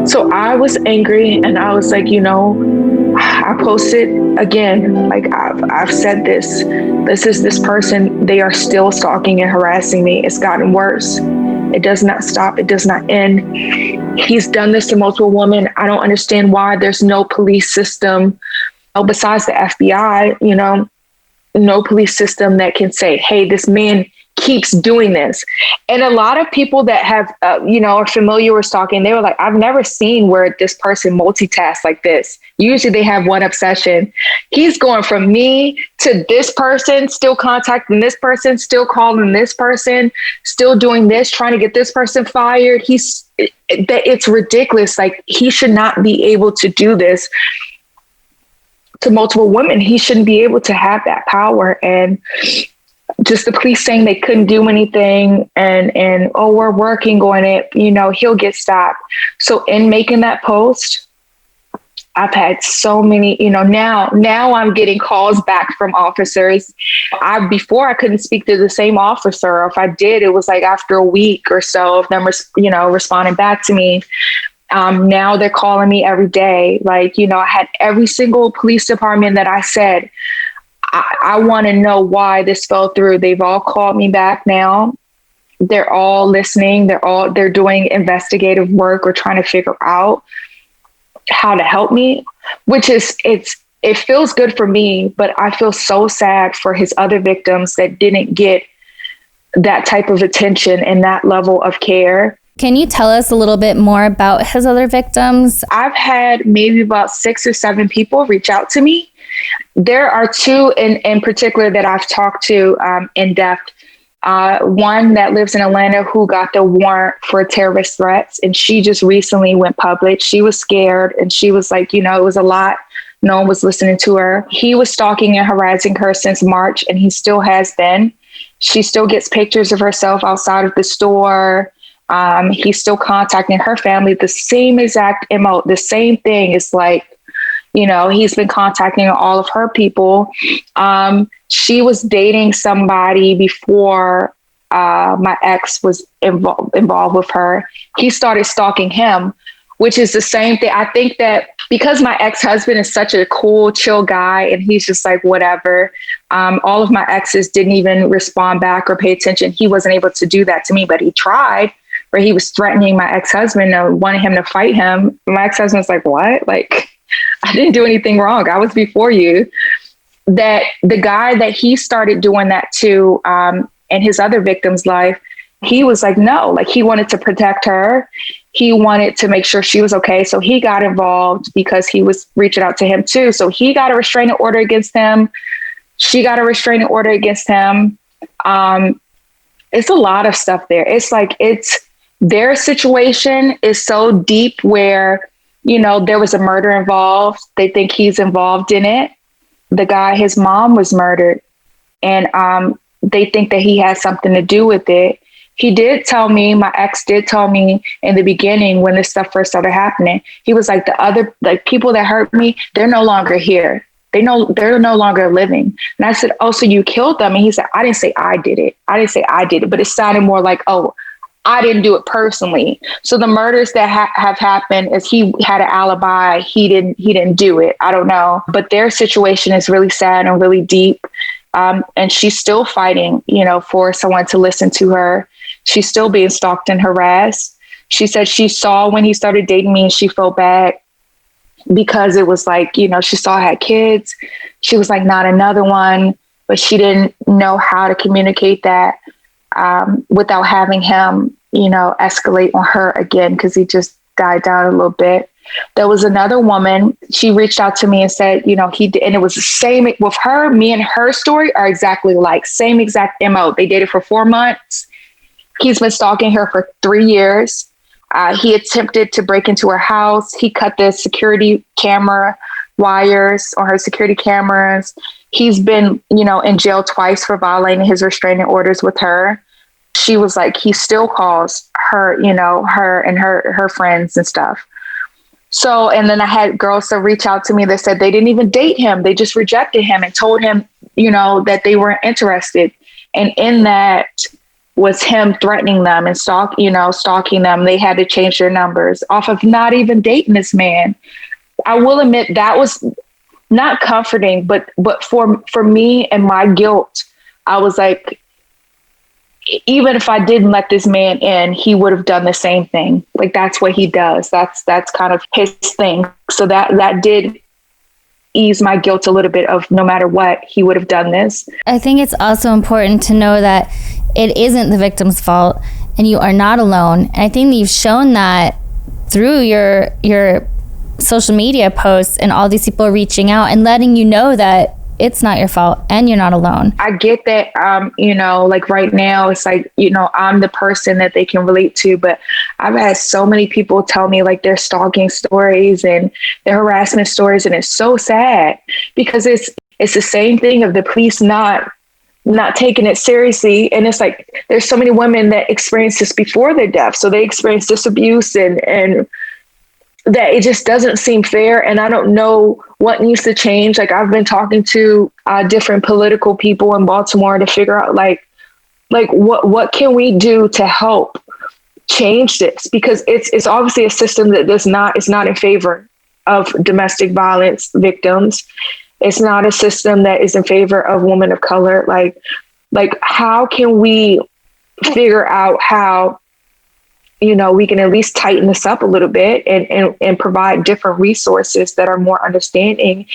So I was angry and I was like, I posted again, I've said this is this person, they are still stalking and harassing me. It's gotten worse. It does not stop. It does not end. He's done this to multiple women. I don't understand why there's no police system besides the FBI, no police system that can say, hey, this man keeps doing this. And a lot of people that have, are familiar with stalking, they were like, I've never seen where this person multitasks like this. Usually they have one obsession. He's going from me to this person, still contacting this person, still calling this person, still doing this, trying to get this person fired. It's ridiculous. He should not be able to do this to multiple women. He shouldn't be able to have that power. And just the police saying they couldn't do anything and oh, we're working on it, he'll get stopped. So in making that post, I've had so many, now I'm getting calls back from officers. Before I couldn't speak to the same officer, or if I did, it was after a week or so of them, responding back to me. Now they're calling me every day. I had every single police department that I said, I want to know why this fell through. They've all called me back now. They're all listening. They're doing investigative work or trying to figure out how to help me, which is, it feels good for me, but I feel so sad for his other victims that didn't get that type of attention and that level of care. Can you tell us a little bit more about his other victims? I've had maybe about 6 or 7 people reach out to me. There are 2 in particular that I've talked to in depth. One that lives in Atlanta who got the warrant for terrorist threats, and she just recently went public. She was scared, and she was like, it was a lot. No one was listening to her. He was stalking and harassing her since March, and he still has been. She still gets pictures of herself outside of the store. He's still contacting her family, the same exact MO, the same thing. It's like, he's been contacting all of her people. She was dating somebody before my ex was involved with her. He started stalking him, which is the same thing. I think that because my ex-husband is such a cool, chill guy, and he's just like, whatever. All of my exes didn't even respond back or pay attention. He wasn't able to do that to me, but he tried. Where he was threatening my ex-husband and wanting him to fight him. My ex-husband was like, what? Like, I didn't do anything wrong. I was before you. That the guy that he started doing that to in his other victim's life, he was like, no, like he wanted to protect her. He wanted to make sure she was okay. So he got involved because he was reaching out to him too. So he got a restraining order against him. She got a restraining order against him. It's a lot of stuff there. It's like, their situation is so deep where, there was a murder involved. They think he's involved in it. The guy, his mom was murdered, and they think that he had something to do with it. He did tell me, my ex did tell me in the beginning when this stuff first started happening, he was like, the other people that hurt me, they're no longer here. They're no longer living. And I said, oh, so you killed them? And he said, I didn't say I did it. But it sounded more like, oh, I didn't do it personally. So the murders that have happened is he had an alibi. He didn't do it. I don't know. But their situation is really sad and really deep. And she's still fighting, for someone to listen to her. She's still being stalked and harassed. She said she saw when he started dating me and she felt bad because it was like, she saw I had kids. She was like, not another one, but she didn't know how to communicate that without having him, escalate on her again, because he just died down a little bit. There was another woman, she reached out to me and said, he did, and it was the same with her. Me and her story are exactly like, same exact MO. They dated for 4 months. He's been stalking her for 3 years. He attempted to break into her house. He cut the security camera wires on her security cameras. He's been, in jail twice for violating his restraining orders with her. She was like, he still calls her, her and her friends and stuff. So, and then I had girls that reach out to me that said they didn't even date him. They just rejected him and told him, that they weren't interested. And in that was him threatening them and stalking them. They had to change their numbers off of not even dating this man. I will admit that was not comforting, but for me and my guilt, I was like, even if I didn't let this man in, he would have done the same thing. Like, that's what he does. That's kind of his thing. So that did ease my guilt a little bit of no matter what, he would have done this. I think it's also important to know that it isn't the victim's fault and you are not alone. And I think that you've shown that through your social media posts and all these people reaching out and letting you know that it's not your fault and you're not alone. I get that, like right now, it's like, I'm the person that they can relate to, but I've had so many people tell me like their stalking stories and their harassment stories. And it's so sad because it's the same thing of the police not taking it seriously. And it's like, there's so many women that experience this before their death. So they experience this abuse and that it just doesn't seem fair. And I don't know what needs to change. Like, I've been talking to different political people in Baltimore to figure out like what can we do to help change this? Because it's obviously a system that is not in favor of domestic violence victims. It's not a system that is in favor of women of color. Like how can we figure out how we can at least tighten this up a little bit and provide different resources that are more understanding.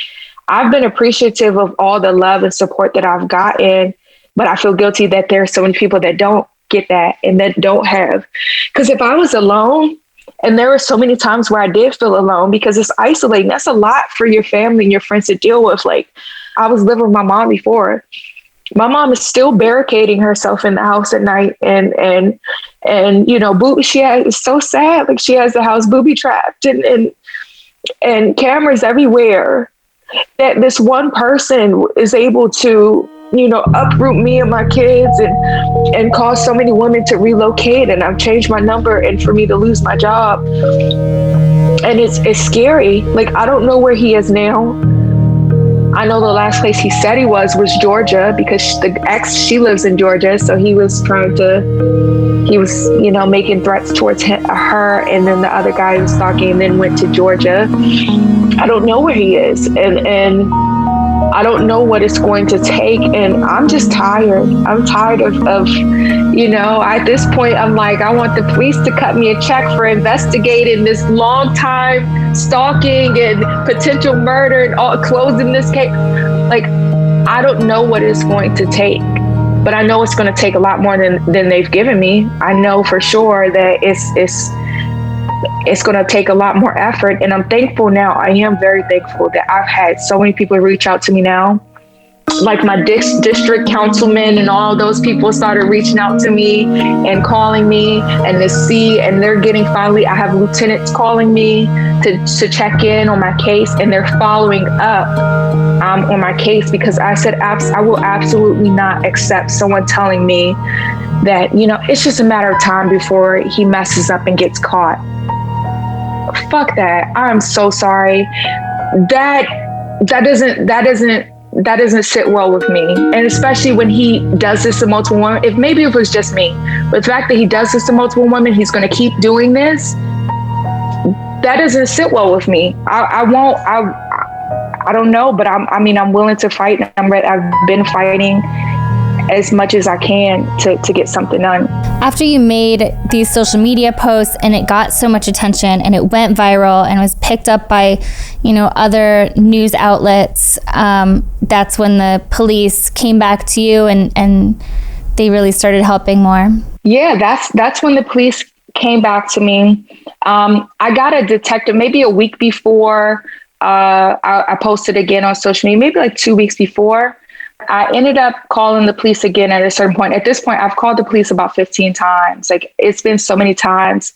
I've been appreciative of all the love and support that I've gotten, but I feel guilty that there are so many people that don't get that and that don't have. Because if I was alone, and there were so many times where I did feel alone because it's isolating. That's a lot for your family and your friends to deal with. Like, I was living with my mom before. My mom is still barricading herself in the house at night, and you know, it's so sad. Like, she has the house booby trapped and cameras everywhere. That this one person is able to, you know, uproot me and my kids and cause so many women to relocate. And I've changed my number and for me to lose my job. And it's scary. Like, I don't know where he is now. I know the last place he said he was Georgia, because the ex, she lives in Georgia. So he was, you know, making threats towards her. And then the other guy was stalking and then went to Georgia. I don't know where he is. And I don't know what it's going to take. And I'm just tired. I'm tired of, you know, at this point, I'm like, I want the police to cut me a check for investigating this long time stalking and potential murder and all, closing this case. Like, I don't know what it's going to take, but I know it's going to take a lot more than they've given me. I know for sure that it's going to take a lot more effort. And I'm thankful now. I am very thankful that I've had so many people reach out to me now. Like my district councilman and all those people started reaching out to me and calling me and they're getting, finally, I have lieutenants calling me to check in on my case, and they're following up on my case, because I said, I will absolutely not accept someone telling me that, you know, it's just a matter of time before he messes up and gets caught. Fuck that. I'm so sorry. That doesn't sit well with me. And especially when he does this to multiple women. If it was just me, but the fact that he does this to multiple women, he's going to keep doing this. That doesn't sit well with me. I don't know, but I'm willing to fight. I've been fighting as much as I can to get something done. After you made these social media posts and it got so much attention and it went viral and was picked up by, you know, other news outlets, that's when the police came back to you and they really started helping more. Yeah, that's when the police came back to me. I got a detective maybe a week before I posted again on social media, maybe like 2 weeks before. I ended up calling the police again at a certain point. At this point, I've called the police about 15 times. Like, it's been so many times.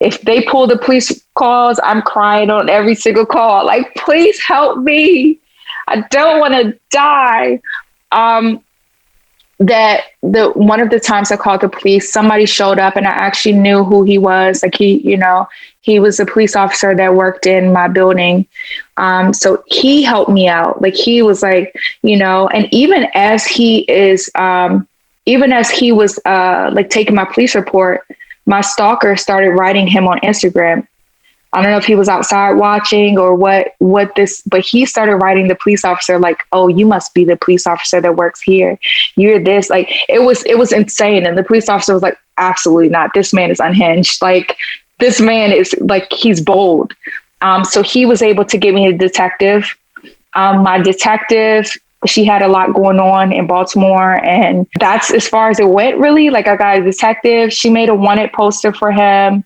If they pull the police calls, I'm crying on every single call. Like, please help me. I don't want to die. One of the times I called the police, somebody showed up and I actually knew who he was. Like, he was a police officer that worked in my building. So he helped me out. Like, he was like, you know, and even as he was like taking my police report, my stalker started writing him on Instagram. I don't know if he was outside watching or what this, but he started writing the police officer like, oh, you must be the police officer that works here. You're this. Like, it was insane. And the police officer was like, absolutely not. This man is unhinged. Like, this man is like, he's bold. So he was able to get me a detective. My detective, she had a lot going on in Baltimore, and that's as far as it went, really. Like, I got a detective. She made a wanted poster for him.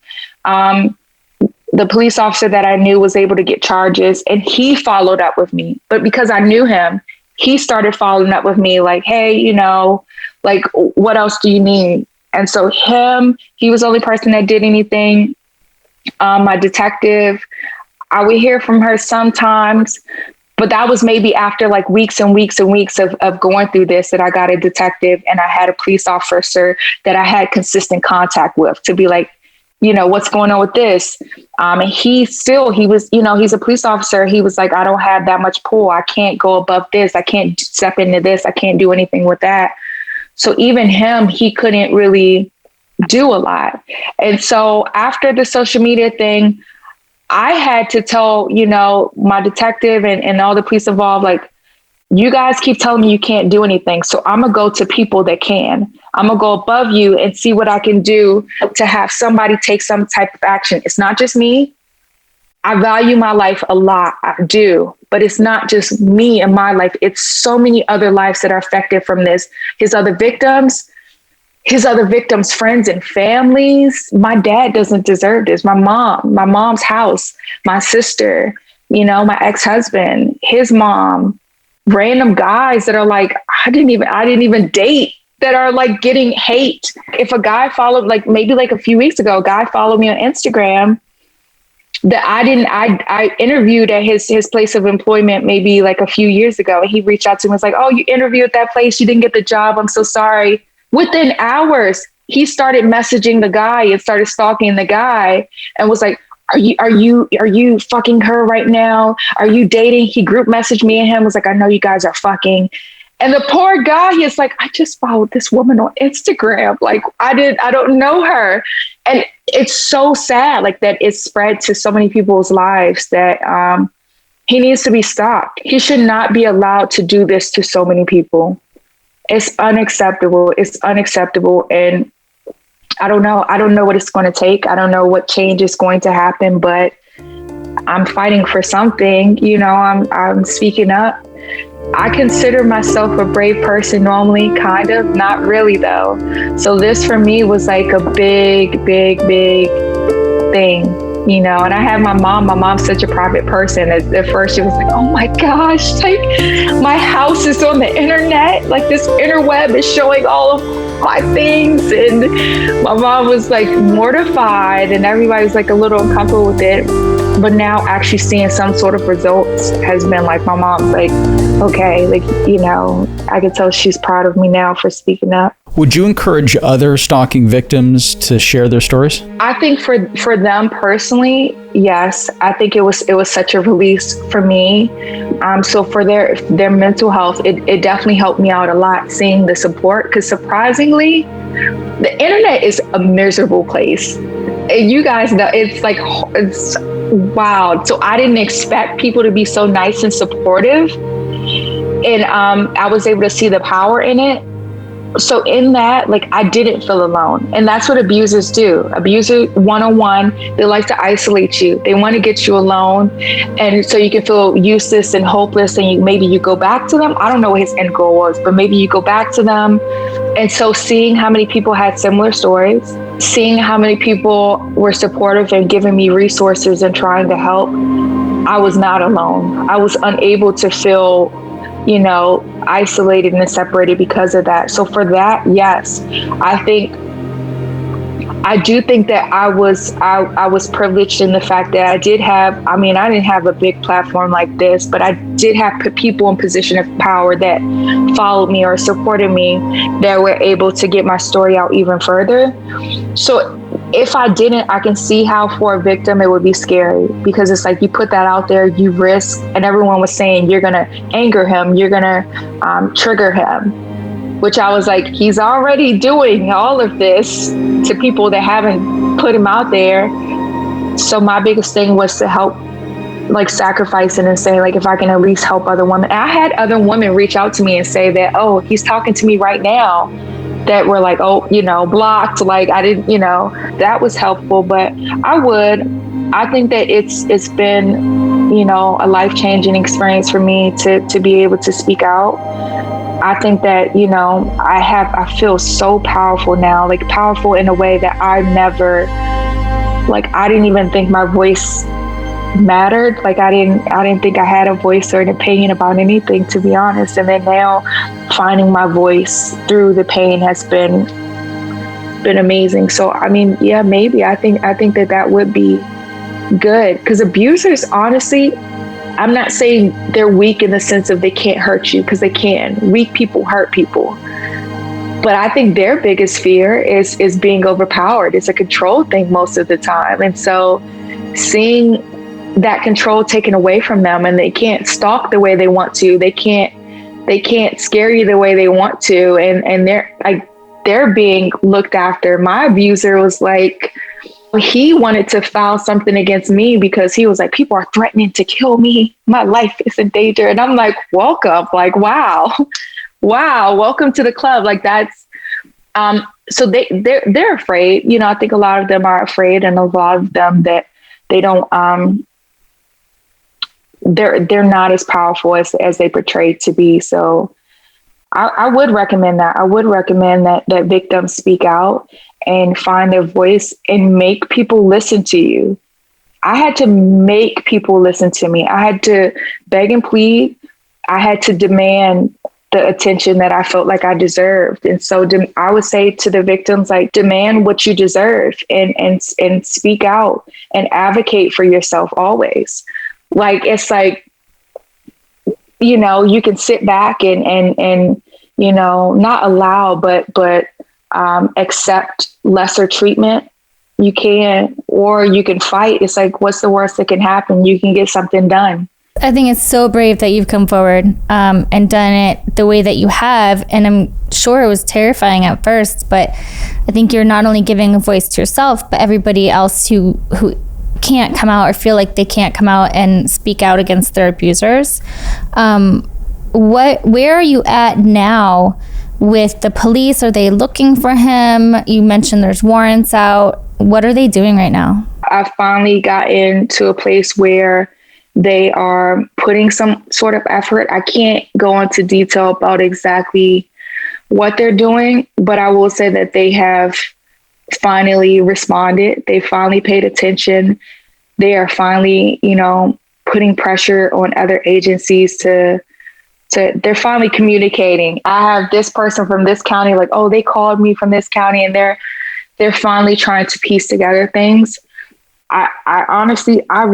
The police officer that I knew was able to get charges, and he followed up with me. But because I knew him, he started following up with me like, hey, you know, like, what else do you need? And so he was the only person that did anything. My detective, I would hear from her sometimes, but that was maybe after like weeks and weeks and weeks of going through this, that I got a detective and I had a police officer that I had consistent contact with to be like, you know, what's going on with this? And he was, you know, he's a police officer. He was like, I don't have that much pull. I can't go above this. I can't step into this. I can't do anything with that. So even him, he couldn't really do a lot. And so after the social media thing, I had to tell, you know, my detective and all the police involved, like, you guys keep telling me you can't do anything. So I'm going to go to people that can. I'm going to go above you and see what I can do to have somebody take some type of action. It's not just me. I value my life a lot. I do. but it's not just me and my life. It's so many other lives that are affected from this. His other victims, friends and families. My dad doesn't deserve this. My mom's house, my sister, my ex-husband, his mom, random guys that are like, I didn't even date, that are like getting hate. If a guy followed, like maybe like a few weeks ago, a guy followed me on Instagram that I interviewed at his place of employment maybe like a few years ago. And he reached out to me and was like, oh, you interviewed at that place, you didn't get the job, I'm so sorry. Within hours, he started messaging the guy and started stalking the guy and was like, are you fucking her right now? Are you dating? He group messaged me and him, was like, I know you guys are fucking. And the poor guy, he is like, I just followed this woman on Instagram. Like I don't know her. And it's so sad, like that it's spread to so many people's lives that he needs to be stopped. He should not be allowed to do this to so many people. It's unacceptable. It's unacceptable. And I don't know what it's going to take. I don't know what change is going to happen, but I'm fighting for something. I'm speaking up. I consider myself a brave person normally, kind of, not really though. So this for me was like a big thing, and I have my mom. My mom's such a private person. At first she was like, oh my gosh, like my house is on the internet, like this interweb is showing all of my things. And my mom was like mortified and everybody's like a little uncomfortable with it. But now actually seeing some sort of results has been like, my mom's like, okay, like, I can tell she's proud of me now for speaking up. Would you encourage other stalking victims to share their stories? I think for them personally, yes. I think it was such a release for me. So for their mental health, it definitely helped me out a lot seeing the support, because surprisingly, the internet is a miserable place. And you guys know, it's wow. So I didn't expect people to be so nice and supportive. And I was able to see the power in it. So in that, like, I didn't feel alone. And that's what abusers do. Abusers, one-on-one, they like to isolate you. They want to get you alone. And so you can feel useless and hopeless. And maybe you go back to them. I don't know what his end goal was, but maybe you go back to them. And so seeing how many people had similar stories, seeing how many people were supportive and giving me resources and trying to help, I was not alone. I was unable to feel isolated and separated because of that. So for that, yes, I do think that I was privileged in the fact that I didn't have a big platform like this, but I did have people in position of power that followed me or supported me that were able to get my story out even further. So if I didn't, I can see how for a victim it would be scary, because it's like you put that out there, you risk, and everyone was saying you're gonna anger him, you're gonna trigger him, which I was like, he's already doing all of this to people that haven't put him out there. So my biggest thing was to help, like sacrificing and saying, like, if I can at least help other women. And I had other women reach out to me and say that, oh, he's talking to me right now, that were like, oh, blocked. Like I didn't, that was helpful. But I think that it's been, a life-changing experience for me to be able to speak out. I think that, I feel so powerful now, like powerful in a way that I didn't even think my voice mattered. Like I didn't think I had a voice or an opinion about anything, to be honest. And then now finding my voice through the pain has been amazing. So I mean, yeah, maybe I think that would be good, because abusers, honestly, I'm not saying they're weak in the sense of they can't hurt you, because they can. Weak people hurt people. But I think their biggest fear is being overpowered. It's a control thing most of the time. And so seeing that control taken away from them, and they can't stalk the way they want to, they can't scare you the way they want to, and they're being looked after. My abuser was like, he wanted to file something against me because he was like, people are threatening to kill me, my life is in danger. And I'm like, welcome, like, wow, welcome to the club. Like that's so they're afraid. I think a lot of them are afraid, and a lot of them that they don't they're not as powerful as they portray to be. So I would recommend that. I would recommend that victims speak out and find their voice and make people listen to you. I had to make people listen to me. I had to beg and plead. I had to demand the attention that I felt like I deserved. And so I would say to the victims, like, demand what you deserve and speak out and advocate for yourself always. Like, it's like, you know, you can sit back and you know, not allow, but accept lesser treatment. You can, or you can fight. It's like, what's the worst that can happen? You can get something done. I think it's so brave that you've come forward and done it the way that you have. And I'm sure it was terrifying at first, but I think you're not only giving a voice to yourself, but everybody else who can't come out or feel like they can't come out and speak out against their abusers. Where are you at now with the police? Are they looking for him? You mentioned there's warrants out. What are they doing right now? I finally got into a place where they are putting some sort of effort. I can't go into detail about exactly what they're doing, but I will say that they have finally responded. They finally paid attention. They are finally, you know, putting pressure on other agencies they're finally communicating. I have this person from this county, like, oh, they called me from this county, and they're finally trying to piece together things. I honestly, I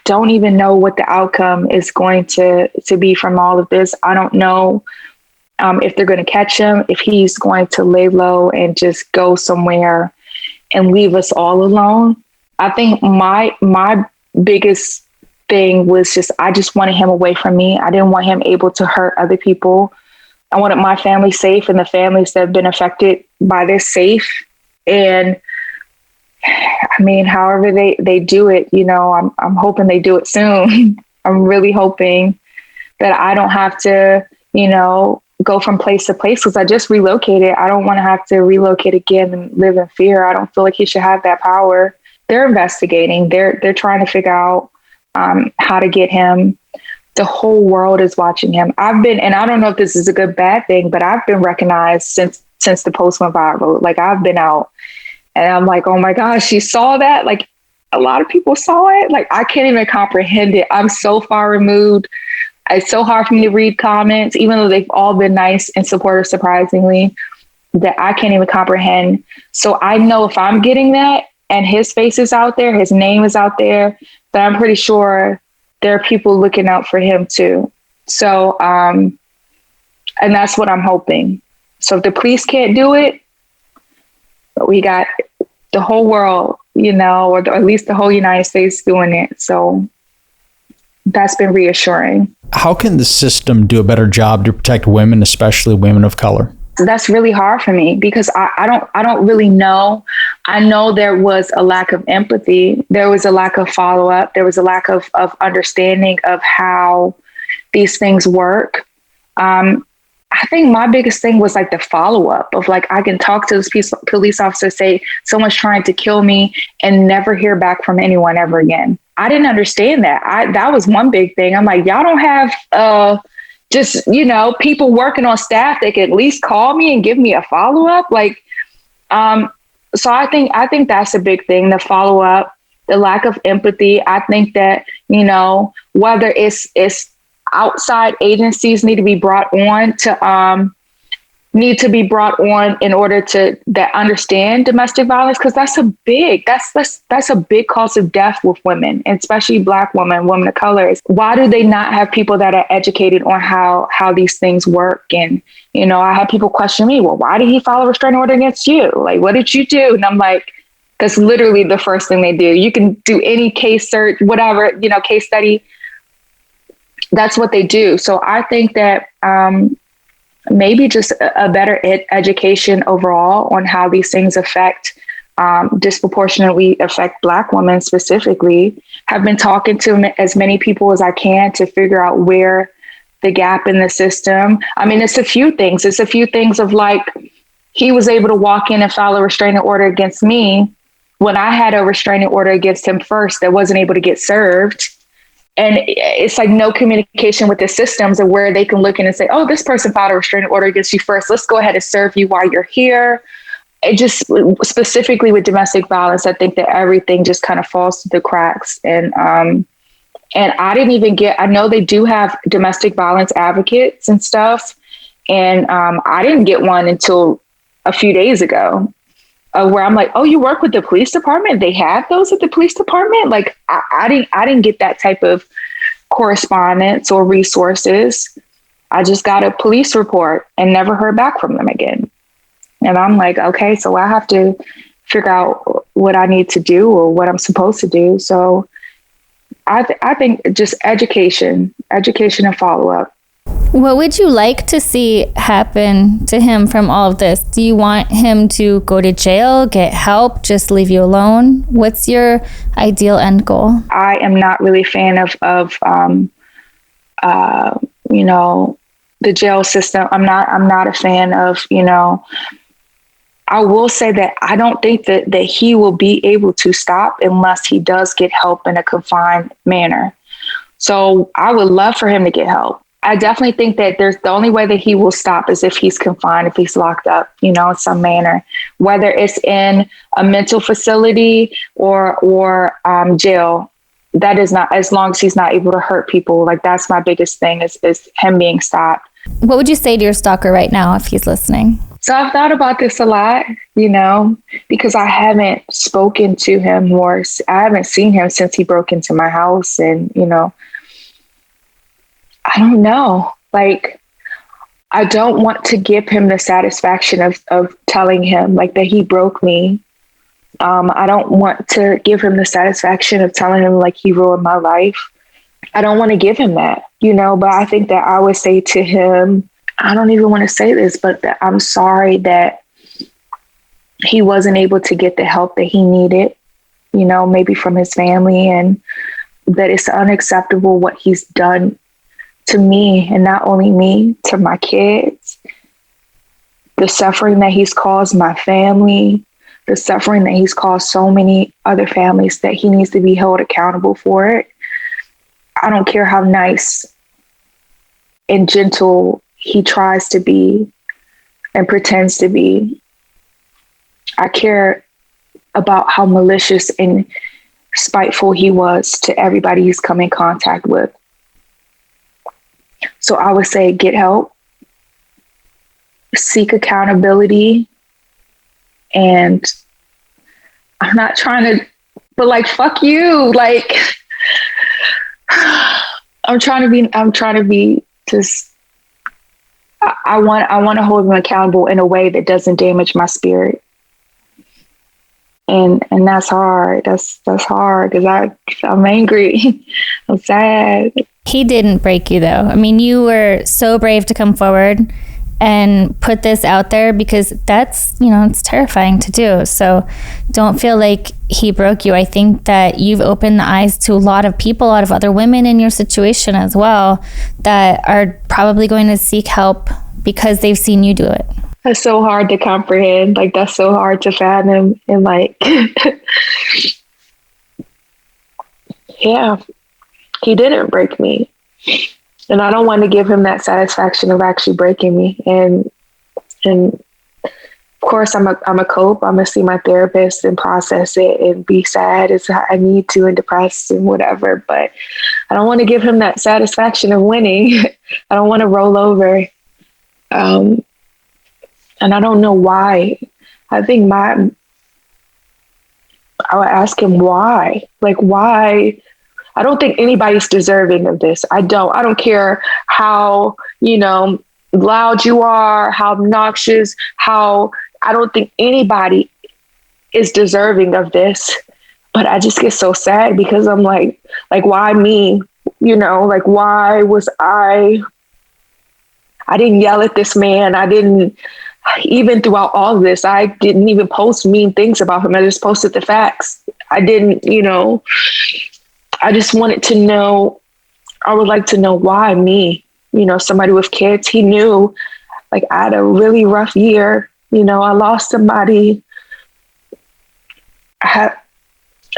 don't even know what the outcome is going to be from all of this. I don't know if they're going to catch him, if he's going to lay low and just go somewhere and leave us all alone. I think my biggest thing was I just wanted him away from me. I didn't want him able to hurt other people. I wanted my family safe and the families that have been affected by this safe. And I mean, however they do it, you know, I'm hoping they do it soon. I'm really hoping that I don't have to, you know, go from place to place, because I just relocated. I don't want to have to relocate again and live in fear. I don't feel like he should have that power. They're investigating. They're trying to figure out how to get him. The whole world is watching him. And I don't know if this is a good, bad thing, but I've been recognized since the post went viral. Like, I've been out and I'm like, oh my gosh, you saw that? Like, a lot of people saw it. Like, I can't even comprehend it. I'm so far removed. It's so hard for me to read comments, even though they've all been nice and supportive, surprisingly, that I can't even comprehend. So I know if I'm getting that and his face is out there, his name is out there, but I'm pretty sure there are people looking out for him too. So, and that's what I'm hoping. So if the police can't do it, we got the whole world, you know, or at least the whole United States doing it. So that's been reassuring. How can the system do a better job to protect women, especially women of color? That's really hard for me because I don't really know. I know there was a lack of empathy. There was a lack of follow-up. There was a lack of understanding of how these things work. I think my biggest thing was like the follow-up of like, I can talk to this police officer, say someone's trying to kill me, and never hear back from anyone ever again. I didn't understand that. That was one big thing. I'm like, y'all don't have just, you know, people working on staff that could at least call me and give me a follow-up. Like, so I think that's a big thing, the follow-up, the lack of empathy. I think that, you know, whether it's outside agencies need to be brought on in order to that understand domestic violence, because that's a big cause of death with women, and especially Black women of color. Why do they not have people that are educated on how these things work? And, you know, I had people question me, well, why did he file a restraining order against you? Like, what did you do? And I'm like, that's literally the first thing they do. You can do any case search, whatever, you know, case study. That's what they do. So I think that maybe just a better education overall on how these things disproportionately affect Black women specifically. Have been talking to as many people as I can to figure out where the gap in the system. I mean, it's a few things. It's a few things of like, he was able to walk in and file a restraining order against me when I had a restraining order against him first that wasn't able to get served. And it's like no communication with the systems of where they can look in and say, oh, this person filed a restraining order against you first. Let's go ahead and serve you while you're here. It just specifically with domestic violence, I think that everything just kind of falls through the cracks. And I didn't even I know they do have domestic violence advocates and stuff. And I didn't get one until a few days ago, where I'm like, oh, you work with the police department? They have those at the police department? Like, I didn't get that type of correspondence or resources. I just got a police report and never heard back from them again. And I'm like, okay, so I have to figure out what I need to do or what I'm supposed to do. So I think just education and follow up. What would you like to see happen to him from all of this? Do you want him to go to jail, get help, just leave you alone? What's your ideal end goal? I am not really a fan of the jail system. I'm not a fan of, I will say that I don't think that he will be able to stop unless he does get help in a confined manner. So I would love for him to get help. I definitely think that the only way that he will stop is if he's confined, if he's locked up, in some manner, whether it's in a mental facility or jail. That is not, as long as he's not able to hurt people. Like, that's my biggest thing is him being stopped. What would you say to your stalker right now if he's listening? So I've thought about this a lot, because I haven't spoken to him or I haven't seen him since he broke into my house. And, I don't know. Like, I don't want to give him the satisfaction of telling him like that he broke me. I don't want to give him the satisfaction of telling him like he ruined my life. I don't want to give him that, but I think that I would say to him, I don't even want to say this, but that I'm sorry that he wasn't able to get the help that he needed, maybe from his family, and that it's unacceptable what he's done to me, and not only me, to my kids, the suffering that he's caused my family, the suffering that he's caused so many other families, that he needs to be held accountable for it. I don't care how nice and gentle he tries to be and pretends to be. I care about how malicious and spiteful he was to everybody he's come in contact with. So I would say get help, seek accountability, and I'm not trying to, but like, fuck you. Like, I'm trying to be just, I want to hold him accountable in a way that doesn't damage my spirit. And that's hard. That's hard because I'm angry. I'm sad. He didn't break you, though. I mean, you were so brave to come forward and put this out there, because that's, it's terrifying to do. So don't feel like he broke you. I think that you've opened the eyes to a lot of people, a lot of other women in your situation as well, that are probably going to seek help because they've seen you do it. That's so hard to comprehend. Like, that's so hard to fathom. And like, yeah, he didn't break me. And I don't want to give him that satisfaction of actually breaking me. And of course, I'm a cope. I'm gonna see my therapist and process it and be sad as I need to and depressed and whatever. But I don't want to give him that satisfaction of winning. I don't want to roll over. And I don't know why. I think I would ask him why. Like, why? I don't think anybody's deserving of this. I don't care how, loud you are, how obnoxious, I don't think anybody is deserving of this. But I just get so sad because I'm like, why me? Like, why was I didn't yell at this man. I didn't, even throughout all of this, I didn't even post mean things about him. I just posted the facts. I didn't, I just wanted to know, I would like to know why me, somebody with kids. He knew, like, I had a really rough year. I lost somebody. I had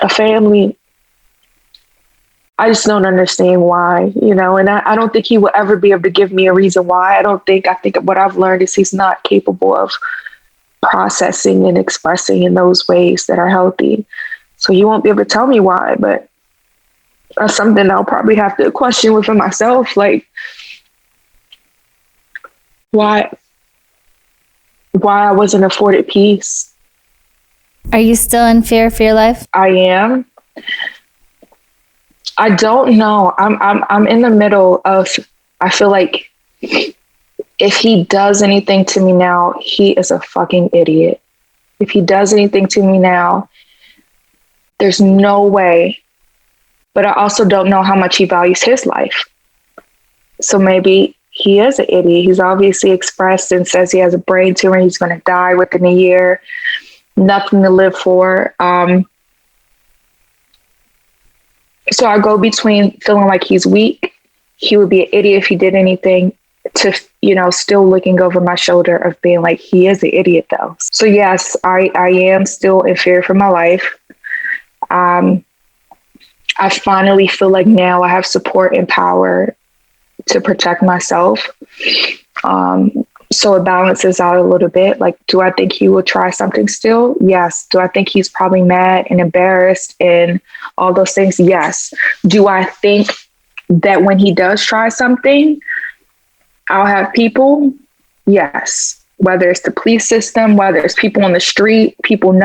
a family. I just don't understand why, and I don't think he will ever be able to give me a reason why. I think what I've learned is he's not capable of processing and expressing in those ways that are healthy. So he won't be able to tell me why, but that's something I'll probably have to question within myself. Like, why I wasn't afforded peace. Are you still in fear for your life? I am. I don't know. I'm in the middle of, I feel like if he does anything to me now, he is a fucking idiot. If he does anything to me now, there's no way. But I also don't know how much he values his life. So maybe he is an idiot. He's obviously expressed and says he has a brain tumor. He's going to die within a year. Nothing to live for. So I go between feeling like he's weak, he would be an idiot if he did anything, to, still looking over my shoulder of being like, he is an idiot though. So yes, I am still in fear for my life. I finally feel like now I have support and power to protect myself. So it balances out a little bit. Like, do I think he will try something still? Yes. Do I think he's probably mad and embarrassed and all those things? Yes. Do I think that when he does try something, I'll have people? Yes. Whether it's the police system, whether it's people on the street, people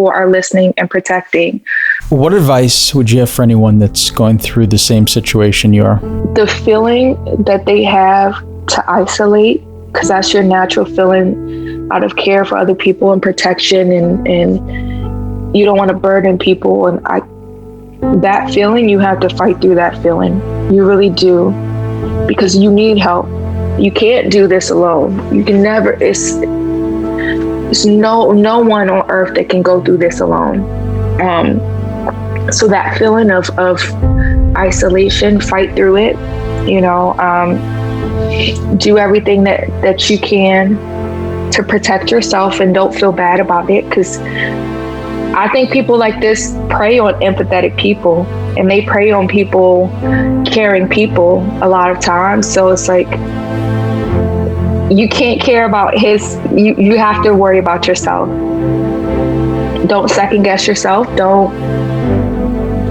are listening and protecting. What advice would you have for anyone that's going through the same situation you are? The feeling that they have to isolate, because that's your natural feeling out of care for other people and protection, and you don't want to burden people. And that feeling, you have to fight through that feeling. You really do, because you need help. You can't do this alone. You can never, it's no one on earth that can go through this alone. So that feeling of isolation, fight through it, do everything that you can to protect yourself, and don't feel bad about it, because I think people like this prey on empathetic people, and they prey on people, caring people a lot of times. So it's like, you can't care about you have to worry about yourself. Don't second guess yourself. Don't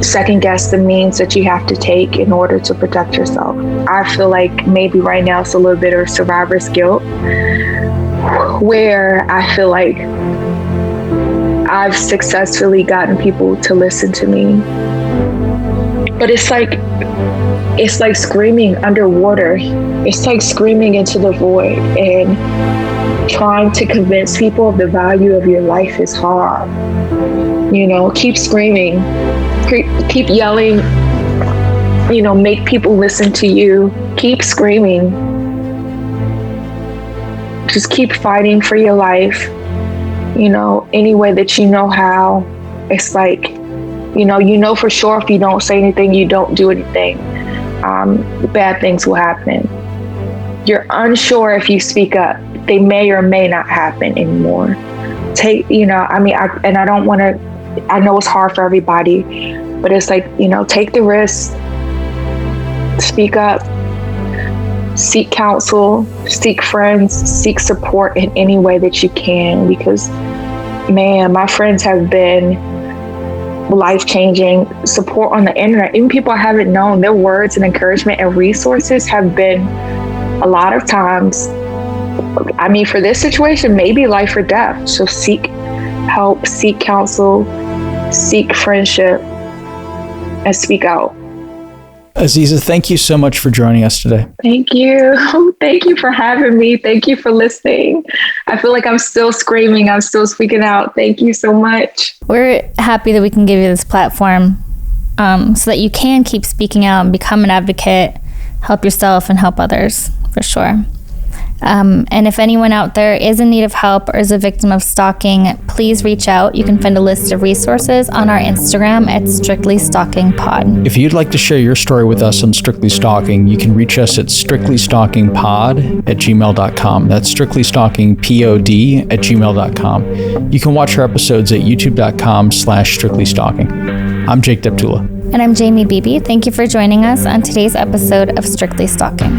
second guess the means that you have to take in order to protect yourself. I feel like maybe right now it's a little bit of survivor's guilt, where I feel like I've successfully gotten people to listen to me. But it's like screaming underwater. It's like screaming into the void, and trying to convince people of the value of your life is hard. Keep screaming, keep yelling, make people listen to you. Keep screaming. Just keep fighting for your life, any way that you know how. It's like, for sure if you don't say anything, you don't do anything, bad things will happen. You're unsure if you speak up, they may or may not happen anymore. I know it's hard for everybody, but it's like, take the risk, speak up, seek counsel, seek friends, seek support in any way that you can, because man, my friends have been life-changing. Support on the internet, even people I haven't known, their words and encouragement and resources have been a lot of times, for this situation, maybe life or death. So seek help, seek counsel, seek friendship, and speak out. Aziza, thank you so much for joining us today. Thank you. Thank you for having me. Thank you for listening. I feel like I'm still screaming. I'm still speaking out. Thank you so much. We're happy that we can give you this platform so that you can keep speaking out and become an advocate, help yourself and help others, for sure. And if anyone out there is in need of help or is a victim of stalking, please reach out. You can find a list of resources on our Instagram at Strictly Stalking Pod. If you'd like to share your story with us on Strictly Stalking, you can reach us at strictlystalkingpod@gmail.com. That's strictlystalkingpod@gmail.com. You can watch our episodes at youtube.com/strictlystalking. I'm Jake Deptula. And I'm Jaimie Beebe. Thank you for joining us on today's episode of Strictly Stalking.